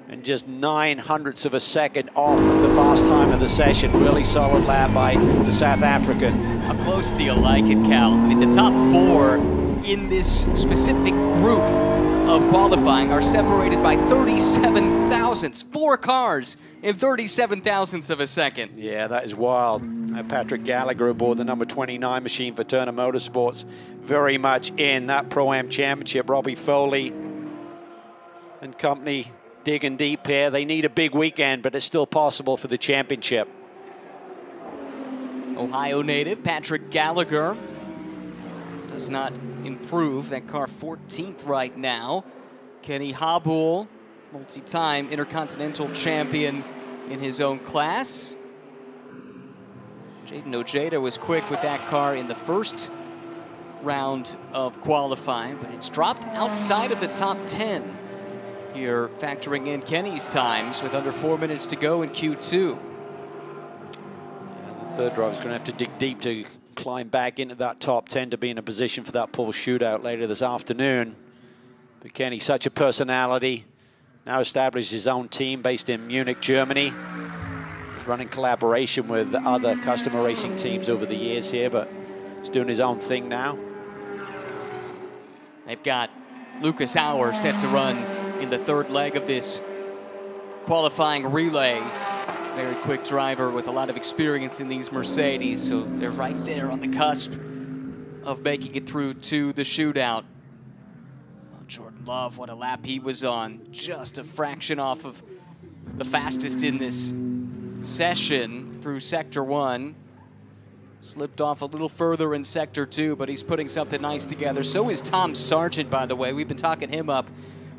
and just 900ths of a second off of the fast time of the session. Really solid lap by the South African. How close do you like it, Cal? I mean, the top 4 in this specific group of qualifying are separated by 37 thousandths. 4 cars in 37 thousandths of a second. Yeah, that is wild. Patrick Gallagher aboard the number 29 machine for Turner Motorsports, very much in that Pro-Am Championship. Robbie Foley and company digging deep here. They need a big weekend, but it's still possible for the championship. Ohio native Patrick Gallagher does not improve. That car 14th right now. Kenny Habul, multi-time Intercontinental champion in his own class. Jaden Ojeda was quick with that car in the first round of qualifying, but it's dropped outside of the top 10 here, factoring in Kenny's times with under 4 minutes to go in Q2. The third driver's going to have to dig deep to climb back into that top 10 to be in a position for that pole shootout later this afternoon. But Kenny, such a personality, now established his own team based in Munich, Germany. He's running collaboration with other customer racing teams over the years here, but he's doing his own thing now. They've got Lucas Auer set to run in the 3rd leg of this qualifying relay. Very quick driver with a lot of experience in these Mercedes, so they're right there on the cusp of making it through to the shootout. Oh, Jordan Love, what a lap he was on. Just a fraction off of the fastest in this session through Sector 1. Slipped off a little further in Sector 2, but he's putting something nice together. So is Tom Sargent, by the way. We've been talking him up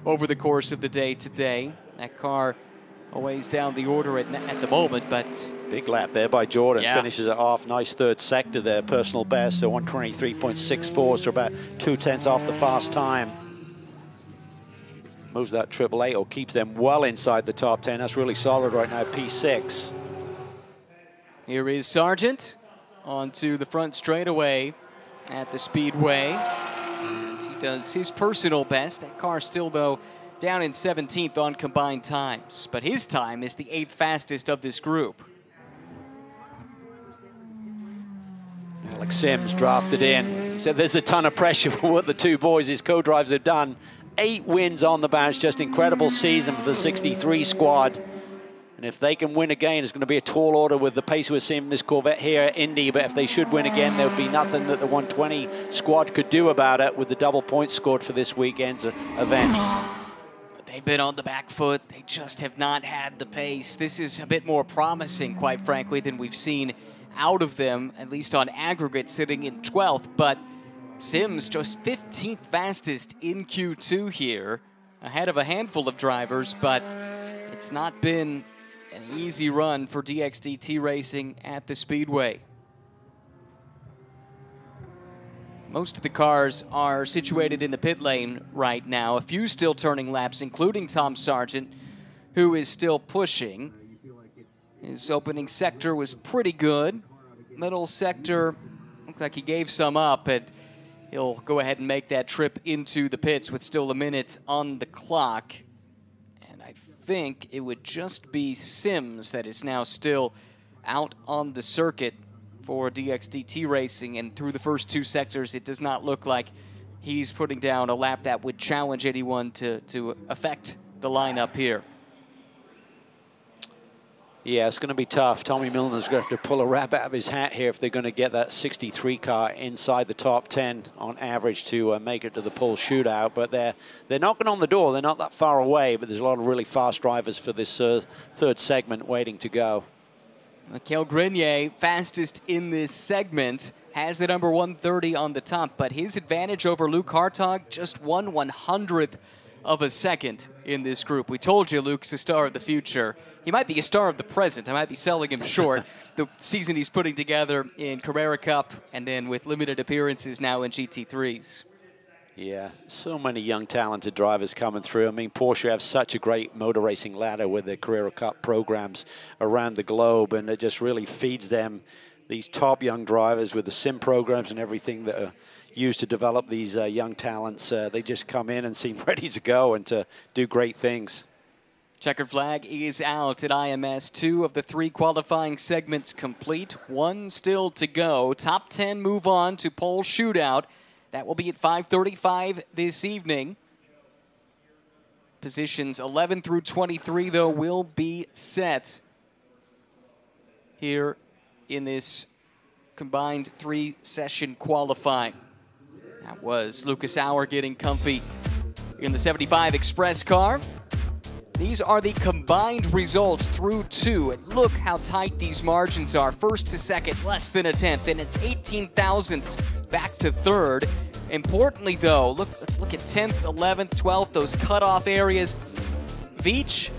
over the course of the day today. That car a ways down the order at the moment, but... Big lap there by Jordan. Yeah. Finishes it off. Nice 3rd sector there. Personal best, so 123.64, so about 2/10 off the fast time. Moves that AAA or keeps them well inside the top 10. That's really solid right now, P6. Here is Sargent onto the front straightaway at the Speedway. And he does his personal best. That car still, though, down in 17th on combined times. But his time is the 8th fastest of this group. Alex Sims drafted in. He said there's a ton of pressure for what the 2 boys, his co-drivers, have done. 8 wins on the bounce, just incredible season for the 63 squad. And if they can win again, it's going to be a tall order with the pace we're seeing in this Corvette here at Indy. But if they should win again, there would be nothing that the 120 squad could do about it with the double points scored for this weekend's event. They've been on the back foot. They just have not had the pace. This is a bit more promising, quite frankly, than we've seen out of them, at least on aggregate, sitting in 12th. But Sims just 15th fastest in Q2 here, ahead of a handful of drivers, but it's not been an easy run for DXDT Racing at the Speedway. Most of the cars are situated in the pit lane right now. A few still turning laps, including Tom Sargent, who is still pushing. His opening sector was pretty good. Middle sector looked like he gave some up, but he'll go ahead and make that trip into the pits with still a minute on the clock. And I think it would just be Sims that is now still out on the circuit for DXDT Racing, and through the first two sectors, it does not look like he's putting down a lap that would challenge anyone to affect the lineup here. Yeah, it's going to be tough. Tommy Milner's going to have to pull a rabbit out of his hat here if they're going to get that 63 car inside the top 10 on average to make it to the pole shootout. But they're knocking on the door. They're not that far away, but there's a lot of really fast drivers for this third segment waiting to go. Mikaël Grenier, fastest in this segment, has the number 130 on the top, but his advantage over Luke Hartog, just 1/100th of a second in this group. We told you Luke's a star of the future. He might be a star of the present. I might be selling him short. The season he's putting together in Carrera Cup and then with limited appearances now in GT3s. Yeah, so many young, talented drivers coming through. I mean, Porsche have such a great motor racing ladder with their Carrera Cup programs around the globe, and it just really feeds them these top young drivers with the sim programs and everything that are used to develop these young talents. They just come in and seem ready to go and to do great things. Checkered flag is out at IMS. 2 of the 3 qualifying segments complete. 1 still to go. Top 10 move on to pole shootout. That will be at 5:35 this evening. Positions 11 through 23, though, will be set here in this combined 3-session qualifying. That was Lucas Auer getting comfy in the 75 Express car. These are the combined results through 2, and look how tight these margins are. First to second, less than a tenth, and it's 18 thousandths back to third. Importantly, though, let's look at 10th, 11th, 12th, those cutoff areas. Veach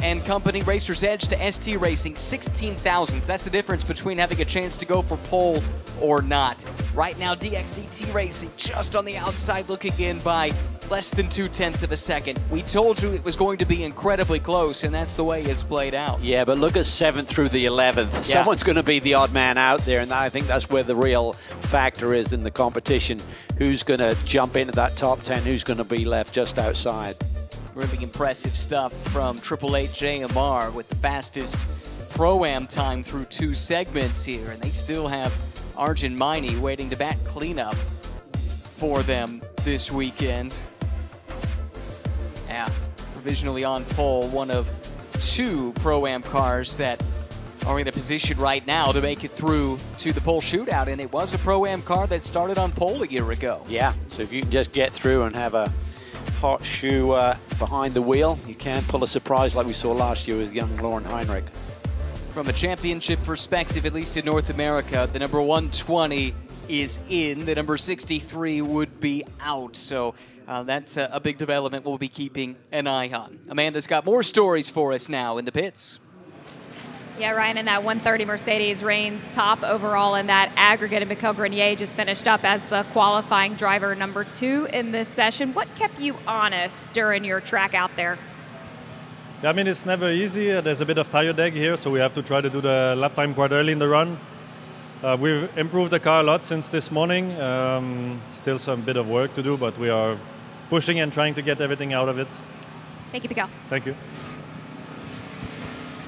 and company, Racer's Edge to ST Racing, 16 thousandths. That's the difference between having a chance to go for pole or not. Right now, DXDT Racing just on the outside looking in by less than 0.2 of a second. We told you it was going to be incredibly close, and that's the way it's played out. Yeah, but look at 7th through the 11th. Yeah. Someone's going to be the odd man out there, and I think that's where the real factor is in the competition. Who's going to jump into that top 10? Who's going to be left just outside? Really impressive stuff from Triple Eight JMR with the fastest Pro-Am time through 2 segments here, and they still have Arjun Maini waiting to bat cleanup for them this weekend. Yeah, provisionally on pole, one of 2 Pro-Am cars that are in a position right now to make it through to the pole shootout, and it was a Pro-Am car that started on pole a year ago. Yeah, so if you can just get through and have a hot shoe behind the wheel, you can pull a surprise like we saw last year with young Lauren Heinrich. From a championship perspective, at least in North America, the number 120 is in. The number 63 would be out. So that's a big development we'll be keeping an eye on. Amanda's got more stories for us now in the pits. Yeah, Ryan, in that 130 Mercedes reigns top overall in that aggregate, and Mikaël Grenier just finished up as the qualifying driver number 2 in this session. What kept you honest during your track out there? Yeah, I mean, it's never easy. There's a bit of tire drag here, so we have to try to do the lap time quite early in the run. We've improved the car a lot since this morning. Still some bit of work to do, but we are pushing and trying to get everything out of it. Thank you, Mikaël. Thank you.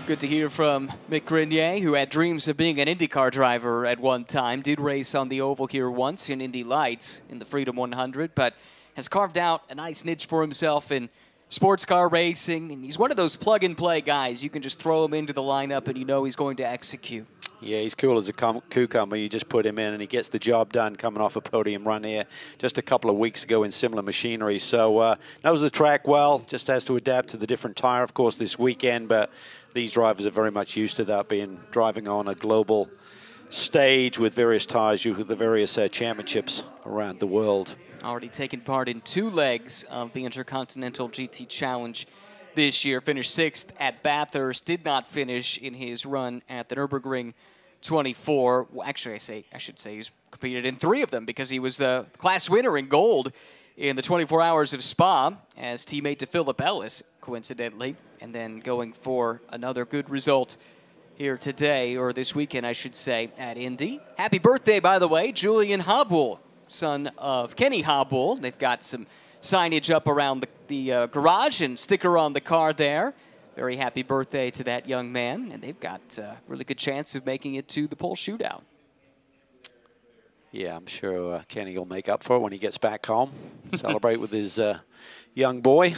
Good to hear from Mick Grenier, who had dreams of being an IndyCar driver at one time, did race on the oval here once in Indy Lights in the Freedom 100, but has carved out a nice niche for himself in sports car racing, and he's one of those plug-and-play guys. You can just throw him into the lineup, and you know he's going to execute. Yeah, he's cool as a cucumber. You just put him in, and he gets the job done coming off a podium run here just a couple of weeks ago in similar machinery. So knows the track well, just has to adapt to the different tire, of course, this weekend. But these drivers are very much used to that, driving on a global stage with various tires, with the various championships around the world. Already taken part in 2 legs of the Intercontinental GT Challenge this year. Finished 6th at Bathurst. Did not finish in his run at the Nürburgring 24. Well, actually, I should say he's competed in 3 of them because he was the class winner in gold in the 24 Hours of Spa as teammate to Philip Ellis, coincidentally, and then going for another good result here today, or this weekend, I should say, at Indy. Happy birthday, by the way, Julian Hobbull, son of Kenny Hobbull. They've got some signage up around the garage and sticker on the car there. Very happy birthday to that young man, and they've got a really good chance of making it to the pole shootout. Yeah, I'm sure Kenny will make up for it when he gets back home. Celebrate with his young boy.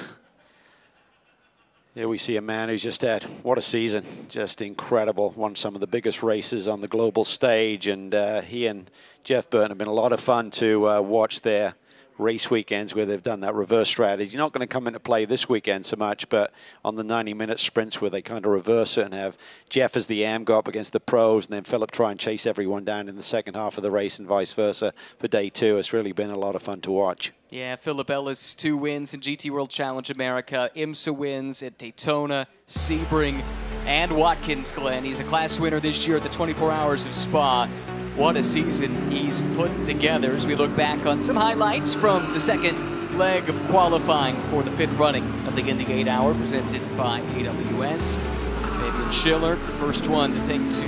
Here we see a man who's just had, what a season, just incredible. Won some of the biggest races on the global stage, and he and Jeff Burton have been a lot of fun to watch their race weekends where they've done that reverse strategy. Not going to come into play this weekend so much, but on the 90-minute sprints where they kind of reverse it and have Jeff as the AM go up against the pros, and then Philip try and chase everyone down in the second half of the race and vice versa for day 2. It's really been a lot of fun to watch. Yeah, Philip Ellis, 2 wins in GT World Challenge America, IMSA wins at Daytona, Sebring, and Watkins Glen. He's a class winner this year at the 24 Hours of Spa. What a season he's put together as we look back on some highlights from the second leg of qualifying for the 5th running of the Indy 8 Hour presented by AWS. Fabian Schiller, first one to take to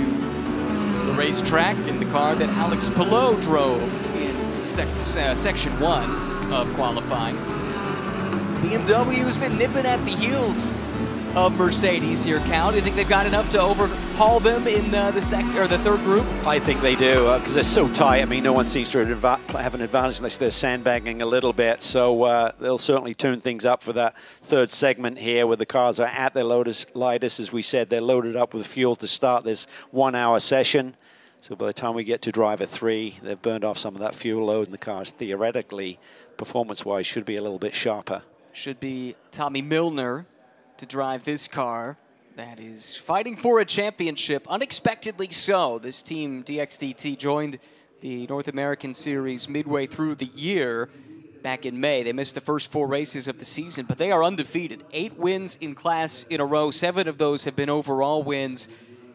the racetrack in the car that Alex Palou drove in section 1 of qualifying. BMW has been nipping at the heels of Mercedes here, Cal. Do you think they've got enough to overhaul them in the second or the 3rd group? I think they do because they're so tight. I mean, no one seems to have an advantage unless they're sandbagging a little bit. So they'll certainly tune things up for that 3rd segment here where the cars are at their lightest. As we said, they're loaded up with fuel to start this 1-hour session. So by the time we get to driver 3, they've burned off some of that fuel load, and the cars theoretically, performance-wise, should be a little bit sharper. Should be Tommy Milner to drive this car that is fighting for a championship, unexpectedly so. This team, DXDT, joined the North American Series midway through the year back in May. They missed the first 4 races of the season, but they are undefeated. 8 wins in class in a row. 7 of those have been overall wins,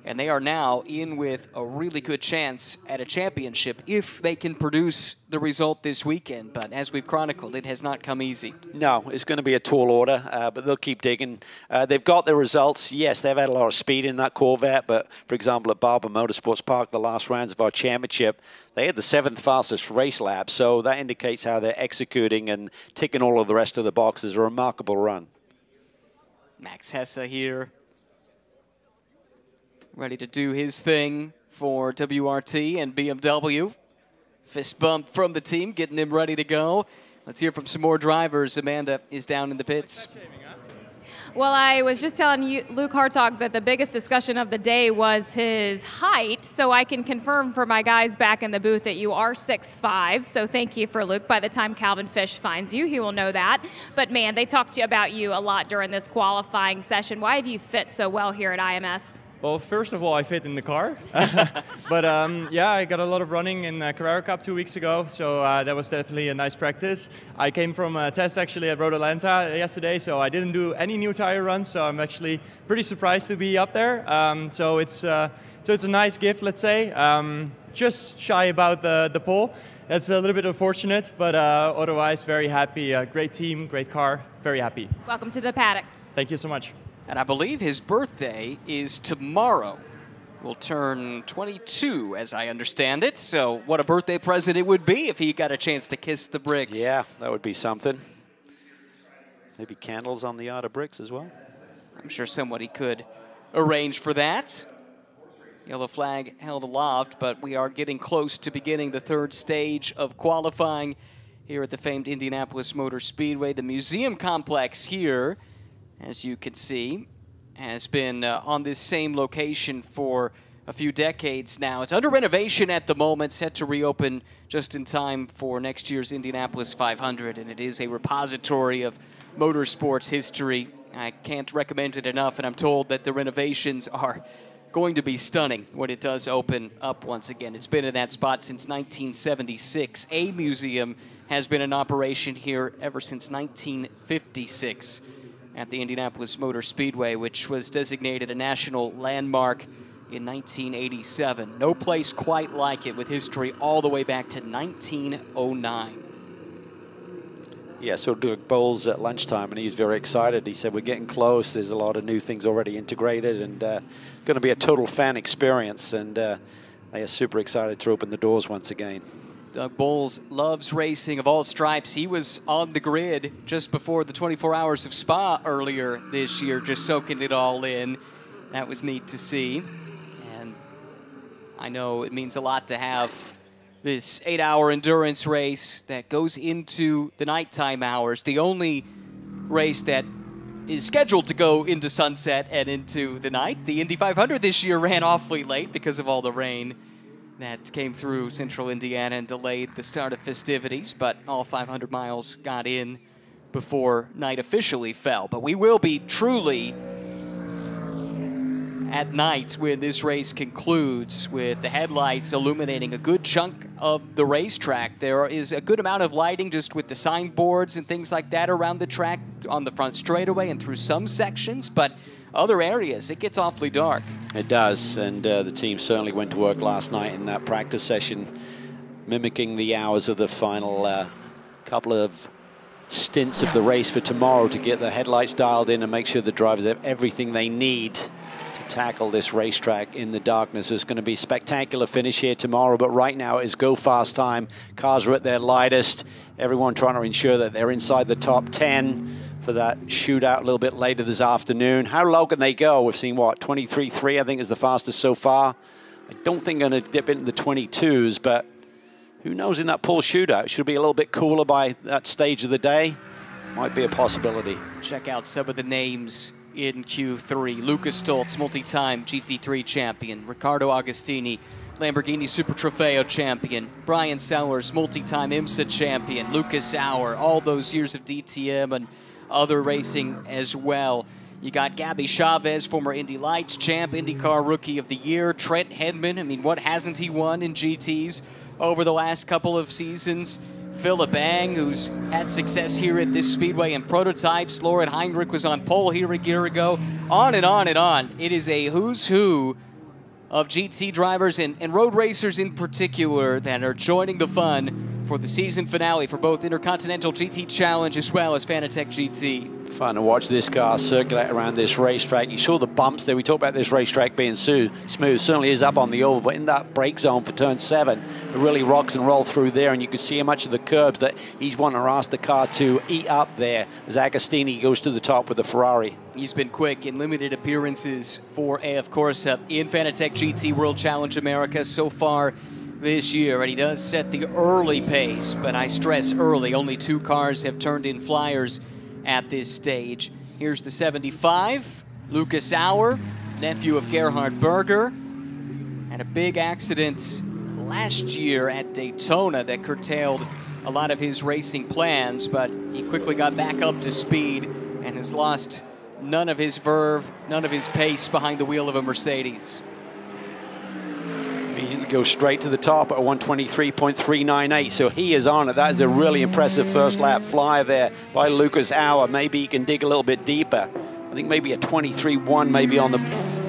and they are now in with a really good chance at a championship if they can produce the result this weekend. But as we've chronicled, it has not come easy. No, it's going to be a tall order, but they'll keep digging. They've got the results. Yes, they've had a lot of speed in that Corvette, but for example, at Barber Motorsports Park, the last rounds of our championship, they had the 7th fastest race lap, so that indicates how they're executing and ticking all of the rest of the boxes. A remarkable run. Max Hesse here, ready to do his thing for WRT and BMW. Fist bump from the team, getting him ready to go. Let's hear from some more drivers. Amanda is down in the pits. Well, I was just telling you, Luke Hartog, that the biggest discussion of the day was his height, so I can confirm for my guys back in the booth that you are 6'5", so thank you for Luke. By the time Calvin Fish finds you, he will know that. But man, they talked about you a lot during this qualifying session. Why have you fit so well here at IMS? Well, first of all, I fit in the car. But yeah, I got a lot of running in Carrera Cup 2 weeks ago, so that was definitely a nice practice. I came from a test actually at Road Atlanta yesterday, so I didn't do any new tire runs, so I'm actually pretty surprised to be up there. So it's a nice gift, let's say. Just shy about the pole. That's a little bit unfortunate, but otherwise very happy. Great team, great car, very happy. Welcome to the paddock. Thank you so much. And I believe his birthday is tomorrow. Will turn 22, as I understand it. So what a birthday present it would be if he got a chance to kiss the bricks. Yeah, that would be something. Maybe candles on the Yard of Bricks as well. I'm sure somebody could arrange for that. Yellow flag held aloft, but we are getting close to beginning the 3rd stage of qualifying here at the famed Indianapolis Motor Speedway. The museum complex here, as you can see, has been on this same location for a few decades now. It's under renovation at the moment, set to reopen just in time for next year's Indianapolis 500, and it is a repository of motorsports history. I can't recommend it enough, and I'm told that the renovations are going to be stunning when it does open up once again. It's been in that spot since 1976. A museum has been in operation here ever since 1956 at the Indianapolis Motor Speedway, which was designated a national landmark in 1987. No place quite like it, with history all the way back to 1909. Yeah, so Doug Bowles at lunchtime, and he's very excited. He said, we're getting close. There's a lot of new things already integrated, and going to be a total fan experience. And they are super excited to open the doors once again. Doug Bowles loves racing of all stripes. He was on the grid just before the 24 Hours of Spa earlier this year, just soaking it all in. That was neat to see. And I know it means a lot to have this 8-hour endurance race that goes into the nighttime hours. The only race that is scheduled to go into sunset and into the night. The Indy 500 this year ran awfully late because of all the rain that came through central Indiana and delayed the start of festivities, but all 500 miles got in before night officially fell. But we will be truly at night when this race concludes, with the headlights illuminating a good chunk of the racetrack. There is a good amount of lighting just with the signboards and things like that around the track on the front straightaway and through some sections, but other areas, it gets awfully dark. It does, and the team certainly went to work last night in that practice session, mimicking the hours of the final couple of stints of the race for tomorrow to get the headlights dialed in and make sure the drivers have everything they need to tackle this racetrack in the darkness. It's going to be a spectacular finish here tomorrow, but right now it is go fast time. Cars are at their lightest. Everyone trying to ensure that they're inside the top 10 for that shootout a little bit later this afternoon. How low can they go? We've seen, what, 23.3, I think, is the fastest so far. I don't think going to dip into the 22s, but who knows in that pull shootout? It should be a little bit cooler by that stage of the day. Might be a possibility. Check out some of the names in Q3. Lucas Stoltz, multi-time GT3 champion. Riccardo Agostini, Lamborghini Super Trofeo champion. Brian Sellers, multi-time IMSA champion. Lucas Auer, all those years of DTM and other racing as well. You got Gabby Chavez, former Indy Lights champ, IndyCar Rookie of the Year. Trent Hedman, I mean, what hasn't he won in GTs over the last couple of seasons? Philip Ang, who's had success here at this speedway in prototypes. Lauren Heinrich was on pole here a year ago. On and on and on. It is a who's who of GT drivers and road racers in particular that are joining the fun for the season finale for both Intercontinental GT Challenge as well as Fanatec GT. Fun to watch this car circulate around this racetrack. You saw the bumps there. We talked about this racetrack being smooth. Certainly is up on the oval, but in that brake zone for turn 7, it really rocks and rolls through there, and you can see how much of the curbs that he's wanting to ask the car to eat up there as Agostini goes to the top with the Ferrari. He's been quick in limited appearances for AF Corsa in Fanatec GT World Challenge America so far this year, and he does set the early pace, but I stress early. Only 2 cars have turned in flyers at this stage. Here's the 75, Lucas Auer, nephew of Gerhard Berger. Had a big accident last year at Daytona that curtailed a lot of his racing plans, but he quickly got back up to speed and has lost none of his verve, none of his pace behind the wheel of a Mercedes. He goes straight to the top at 123.398, so he is on it. That is a really impressive first lap fly there by Lucas Auer. Maybe he can dig a little bit deeper. I think maybe a 23.1 maybe on the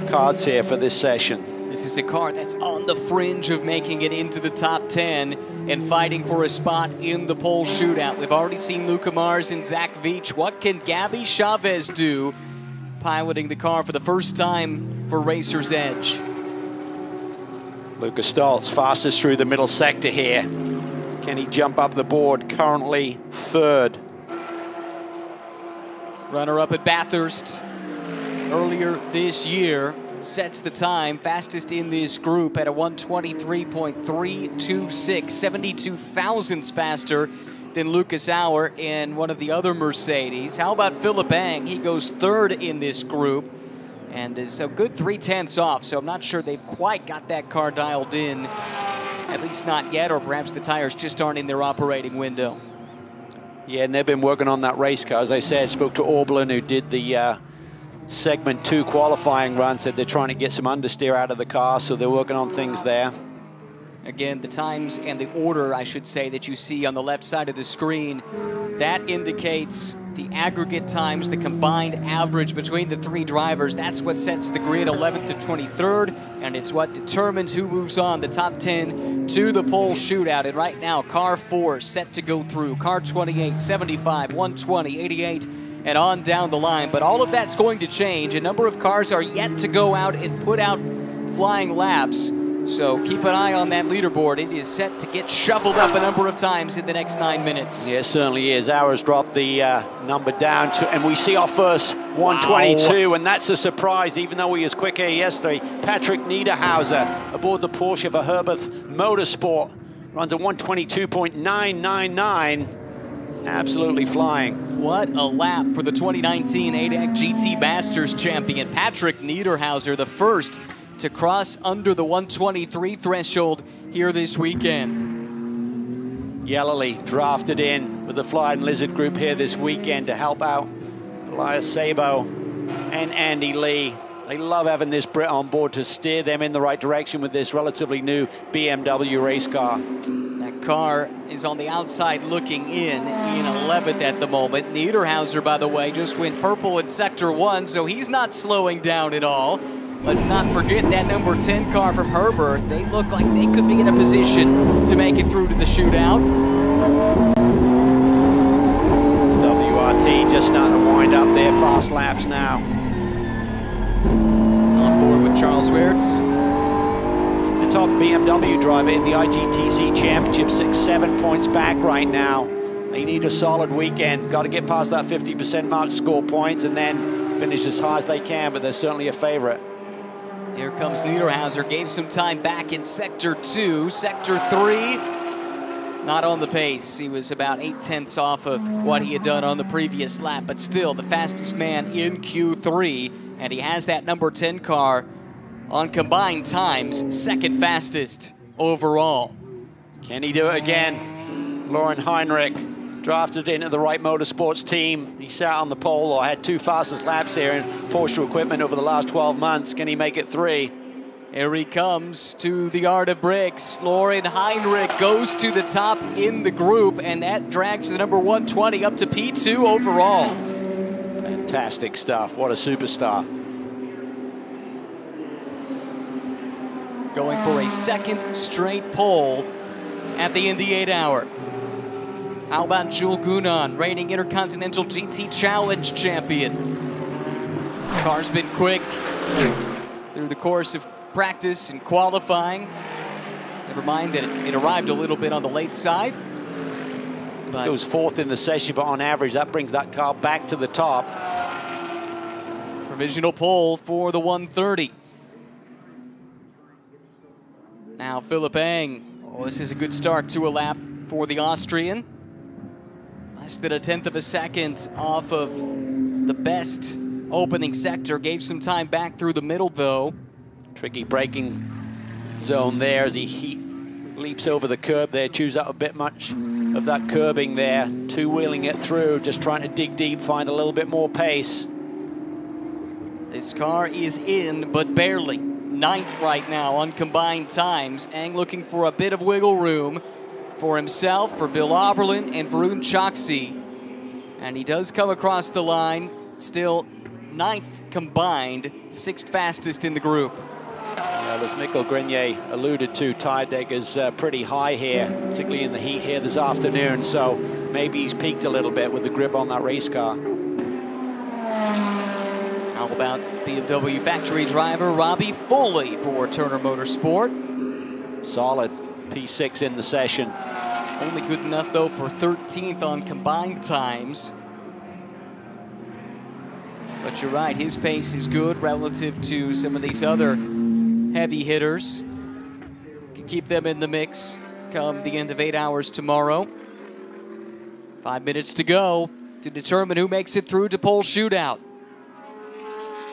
cards here for this session. This is a car that's on the fringe of making it into the top 10 and fighting for a spot in the pole shootout. We've already seen Luca Mars and Zach Veach. What can Gabby Chavez do, piloting the car for the first time for Racer's Edge? Lucas Stoltz, fastest through the middle sector here. Can he jump up the board? Currently 3rd. Runner-up at Bathurst earlier this year. Sets the time, fastest in this group at a 123.326, 72 thousandths faster than Lucas Auer in one of the other Mercedes. How about Philip Eng? He goes third in this group and is a good 0.3 off, so I'm not sure they've quite got that car dialed in, at least not yet, or perhaps the tires just aren't in their operating window. Yeah, and they've been working on that race car. As I said, spoke to Orblin, who did the segment 2 qualifying run, said they're trying to get some understeer out of the car, so they're working on things there. Again, the times and the order, I should say, that you see on the left side of the screen, that indicates the aggregate times, the combined average between the 3 drivers. That's what sets the grid 11th to 23rd, and it's what determines who moves on the top 10 to the pole shootout. And right now, car 4 set to go through. Car 28, 75, 120, 88, and on down the line. But all of that's going to change. A number of cars are yet to go out and put out flying laps. So keep an eye on that leaderboard. It is set to get shuffled up a number of times in the next 9 minutes. Yeah, it certainly is. Auer's dropped the number down to, and we see our first 122, wow. And that's a surprise, even though he was quick here yesterday. Patrick Niederhauser aboard the Porsche for Herberth Motorsport runs a 122.999. Absolutely flying. What a lap for the 2019 ADAC GT Masters champion, Patrick Niederhauser, the first to cross under the 123 threshold here this weekend. Yellowly drafted in with the Flying Lizard group here this weekend to help out Elias Sabo and Andy Lee. They love having this Brit on board to steer them in the right direction with this relatively new BMW race car. That car is on the outside looking in 11th at the moment. Niederhauser, by the way, just went purple in Sector 1, so he's not slowing down at all. Let's not forget that number 10 car from Herberth. They look like they could be in a position to make it through to the shootout. WRT just starting to wind up their fast laps now. On board with Charles Weerts. He's the top BMW driver in the IGTC Championship, 6-7 points back right now. They need a solid weekend. Got to get past that 50% mark, score points, and then finish as high as they can, but they're certainly a favorite. Here comes Niederhauser, gave some time back in Sector 2. Sector 3, not on the pace. He was about 0.8 off of what he had done on the previous lap, but still the fastest man in Q3, and he has that number 10 car on combined times, second fastest overall. Can he do it again? Lauren Heinrich, drafted into the Wright Motorsports team. He sat on the pole, or had 2 fastest laps here in Porsche equipment over the last 12 months. Can he make it 3? Here he comes to the Art of Bricks. Lauren Heinrich goes to the top in the group, and that drags the number 120 up to P2 overall. Fantastic stuff. What a superstar. Going for a second straight pole at the Indy 8 Hour. How about Jules Gounon, reigning Intercontinental GT Challenge champion? This car's been quick through the course of practice and qualifying. Never mind that it arrived a little bit on the late side. But goes 4th in the session, but on average, that brings that car back to the top. Provisional pole for the 130. Now Philip Eng. Oh, this is a good start to a lap for the Austrian. Less than 1/10 of a second off of the best opening sector. Gave some time back through the middle, though. Tricky braking zone there as he leaps over the curb there. Chews out a bit much of that curbing there. Two-wheeling it through, just trying to dig deep, find a little bit more pace. This car is in, but barely. 9th right now on combined times. Eng looking for a bit of wiggle room for himself, for Bill Auberlen, and Varun Choksi. And he does come across the line, still 9th combined, 6th fastest in the group. As Mikkel Grenier alluded to, tire deck is pretty high here, particularly in the heat here this afternoon, so maybe he's peaked a little bit with the grip on that race car. How about BMW factory driver Robbie Foley for Turner Motorsport? Solid P6 in the session. Only good enough, though, for 13th on combined times. But you're right, his pace is good relative to some of these other heavy hitters. Can keep them in the mix come the end of 8 hours tomorrow. 5 minutes to go to determine who makes it through to pole shootout.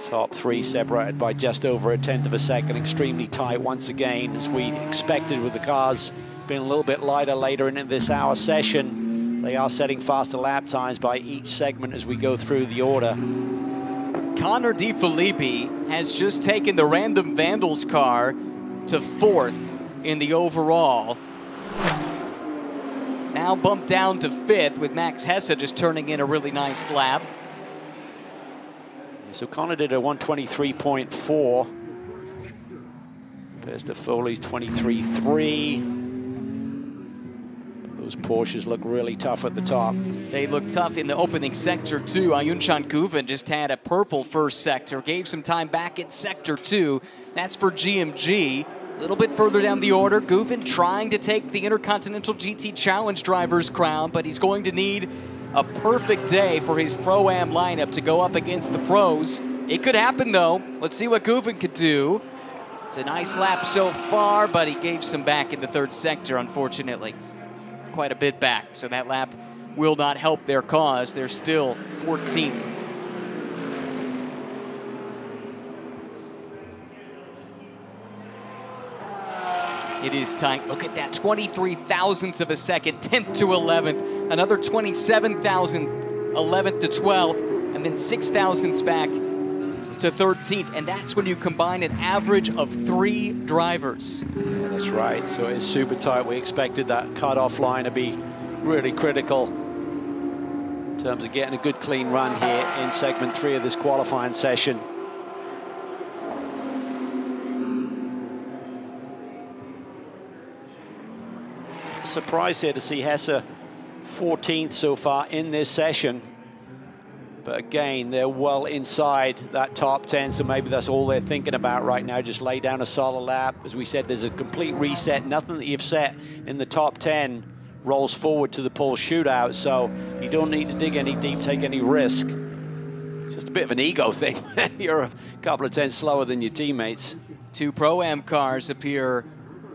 Top three separated by just over 1/10 of a second. Extremely tight once again, as we expected with the cars being a little bit lighter later in this hour session. They are setting faster lap times by each segment as we go through the order. Connor DeFilippi has just taken the Random Vandals car to 4th in the overall. Now bumped down to 5th with Max Hesse just turning in a really nice lap. So Connor did a 123.4. Compares to Foley's 23.3. Those Porsches look really tough at the top. They look tough in the opening sector too. Ayunchan Guven just had a purple first sector, gave some time back in sector 2. That's for GMG. A little bit further down the order, Guven trying to take the Intercontinental GT Challenge driver's crown, but he's going to need a perfect day for his Pro-Am lineup to go up against the pros. It could happen though. Let's see what Guven could do. It's a nice lap so far, but he gave some back in the 3rd sector, unfortunately. Quite a bit back, so that lap will not help their cause. They're still 14th. It is tight. Look at that, 23 thousandths of a second, 10th to 11th. Another 27,000, 11th to 12th, and then 6 thousandths back to 13th. And that's when you combine an average of 3 drivers. Yeah, that's right. So it's super tight. We expected that cutoff line to be really critical in terms of getting a good clean run here in segment 3 of this qualifying session. Surprised here to see Hesse 14th so far in this session. But again, they're well inside that top 10, so maybe that's all they're thinking about right now. Just lay down a solid lap. As we said, there's a complete reset. Nothing that you've set in the top 10 rolls forward to the pole shootout, so you don't need to dig any deep, take any risk. It's just a bit of an ego thing. You're a couple of tenths slower than your teammates. 2 Pro-Am cars appear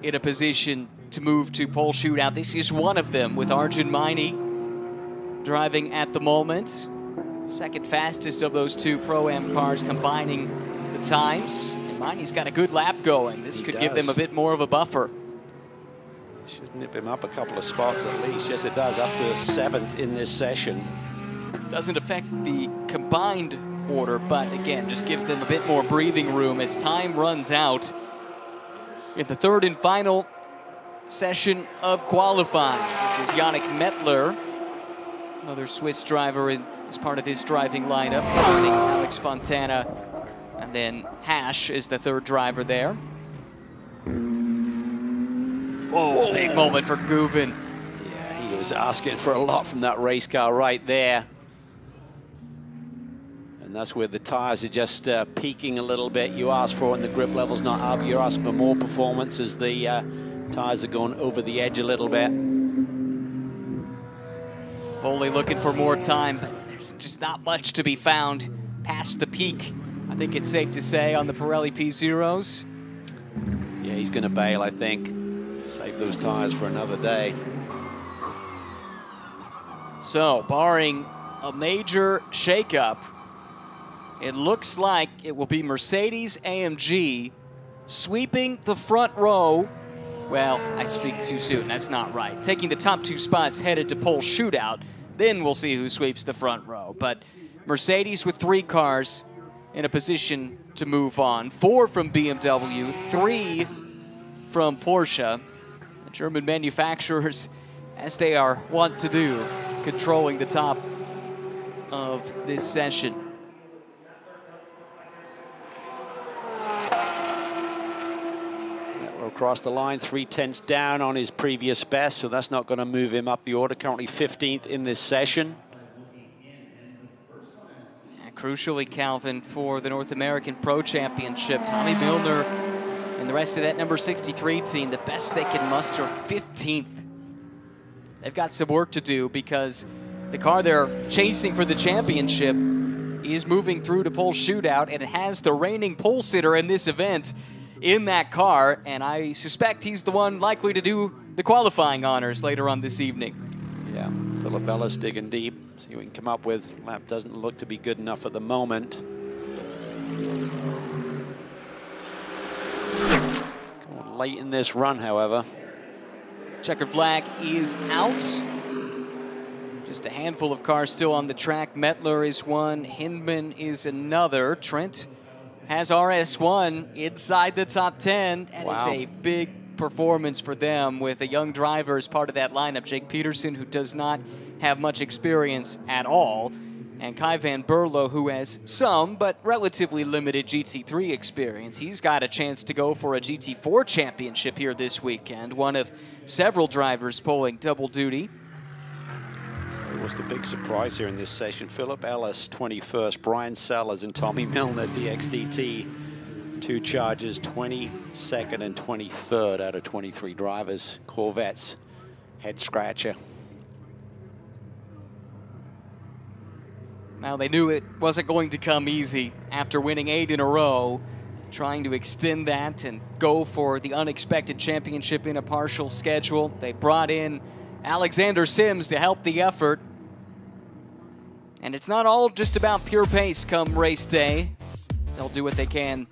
in a position to move to pole shootout. This is one of them with Arjun Maini driving at the moment. Second fastest of those 2 Pro-Am cars combining the times. And Maini's got a good lap going. This could give them a bit more of a buffer. Should nip him up a couple of spots at least. Yes, it does, up to 7th in this session. Doesn't affect the combined order, but again, just gives them a bit more breathing room as time runs out in the 3rd and final session of qualifying. This is Yannick Mettler, another Swiss driver as part of his driving lineup, joining Alex Fontana, and then Hash is the 3rd driver there. Oh, big moment for Guven. Yeah, he was asking for a lot from that race car right there. And that's where the tires are just peaking a little bit. You ask for it and the grip level's not up. You're asking for more performance as the tires are going over the edge a little bit. Foley looking for more time, but there's just not much to be found past the peak. I think it's safe to say on the Pirelli P0s. Yeah, he's going to bail, I think. Save those tires for another day. So, barring a major shakeup, it looks like it will be Mercedes-AMG sweeping the front row. Well, I speak too soon, that's not right. Taking the top 2 spots headed to pole shootout, then we'll see who sweeps the front row. But Mercedes with 3 cars in a position to move on. 4 from BMW, 3 from Porsche. The German manufacturers, as they are wont to do, controlling the top of this session. Across the line, 3 tenths down on his previous best, so that's not going to move him up the order. Currently 15th in this session. And crucially, Calvin, for the North American Pro Championship, Tommy Milner and the rest of that number 63 team, the best they can muster, 15th. They've got some work to do because the car they're chasing for the championship is moving through to pole shootout, and it has the reigning pole sitter in this event in that car, and I suspect he's the one likely to do the qualifying honors later on this evening. Yeah, for Philip Ellis digging deep, see what we can come up with. Lap doesn't look to be good enough at the moment. Going late in this run, however. Checkered flag is out. Just a handful of cars still on the track. Mettler is one, Hindman is another. Trent has RS1 inside the top 10. That is a big performance for them with a young driver as part of that lineup. Jake Peterson, who does not have much experience at all, and Kai Van Berlo, who has some but relatively limited GT3 experience. He's got a chance to go for a GT4 championship here this weekend, one of several drivers pulling double duty. It was the big surprise here in this session. Philip Ellis, 21st. Brian Sellers and Tommy Milner, DXDT. 2 charges, 22nd and 23rd out of 23 drivers. Corvette's head scratcher. Now, they knew it wasn't going to come easy after winning 8 in a row, trying to extend that and go for the unexpected championship in a partial schedule. They brought in Alexander Sims to help the effort. And it's not all just about pure pace come race day. They'll do what they can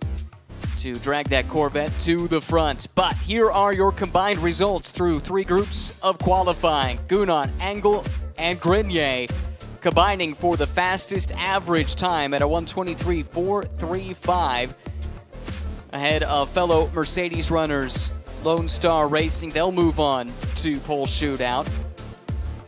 to drag that Corvette to the front. But here are your combined results through 3 groups of qualifying. Gunan, Engel, and Grenier combining for the fastest average time at a 1:23.435, ahead of fellow Mercedes runners Lone Star Racing. They'll move on to pole shootout.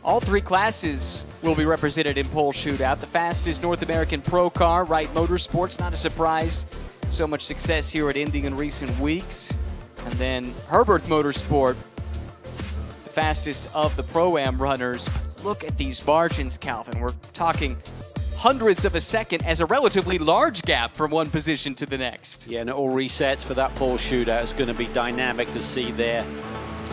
All 3 classes will be represented in pole shootout. The fastest North American pro car, Wright Motorsports, not a surprise. So much success here at Indy in recent weeks. And then Herbert Motorsport, the fastest of the Pro-Am runners. Look at these margins, Calvin. We're talking hundredths of a second as a relatively large gap from one position to the next. Yeah, and it all resets for that pole shootout. It's going to be dynamic to see their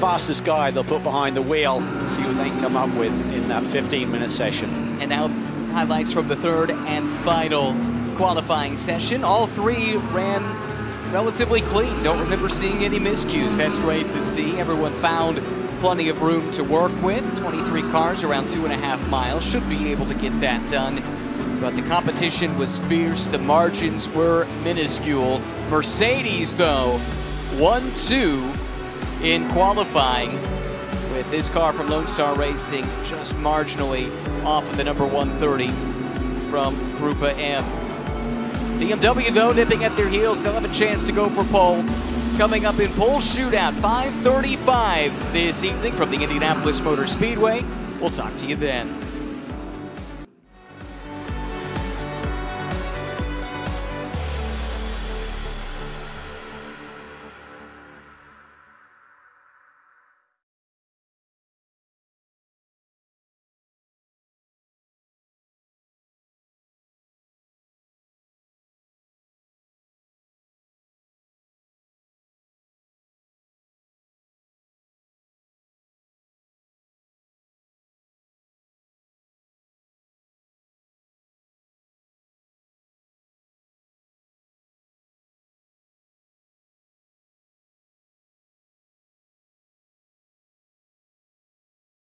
fastest guy they'll put behind the wheel and see what they can come up with in that 15-minute session. And now highlights from the 3rd and final qualifying session. All 3 ran relatively clean. Don't remember seeing any miscues. That's great to see. Everyone found plenty of room to work with. 23 cars, around 2.5 miles. Should be able to get that done. But the competition was fierce. The margins were minuscule. Mercedes, though, 1-2 in qualifying, with this car from Lone Star Racing just marginally off of the number 130 from Grupa M. BMW, though, nipping at their heels. They'll have a chance to go for pole. Coming up in pole shootout, 5:35 this evening from the Indianapolis Motor Speedway. We'll talk to you then.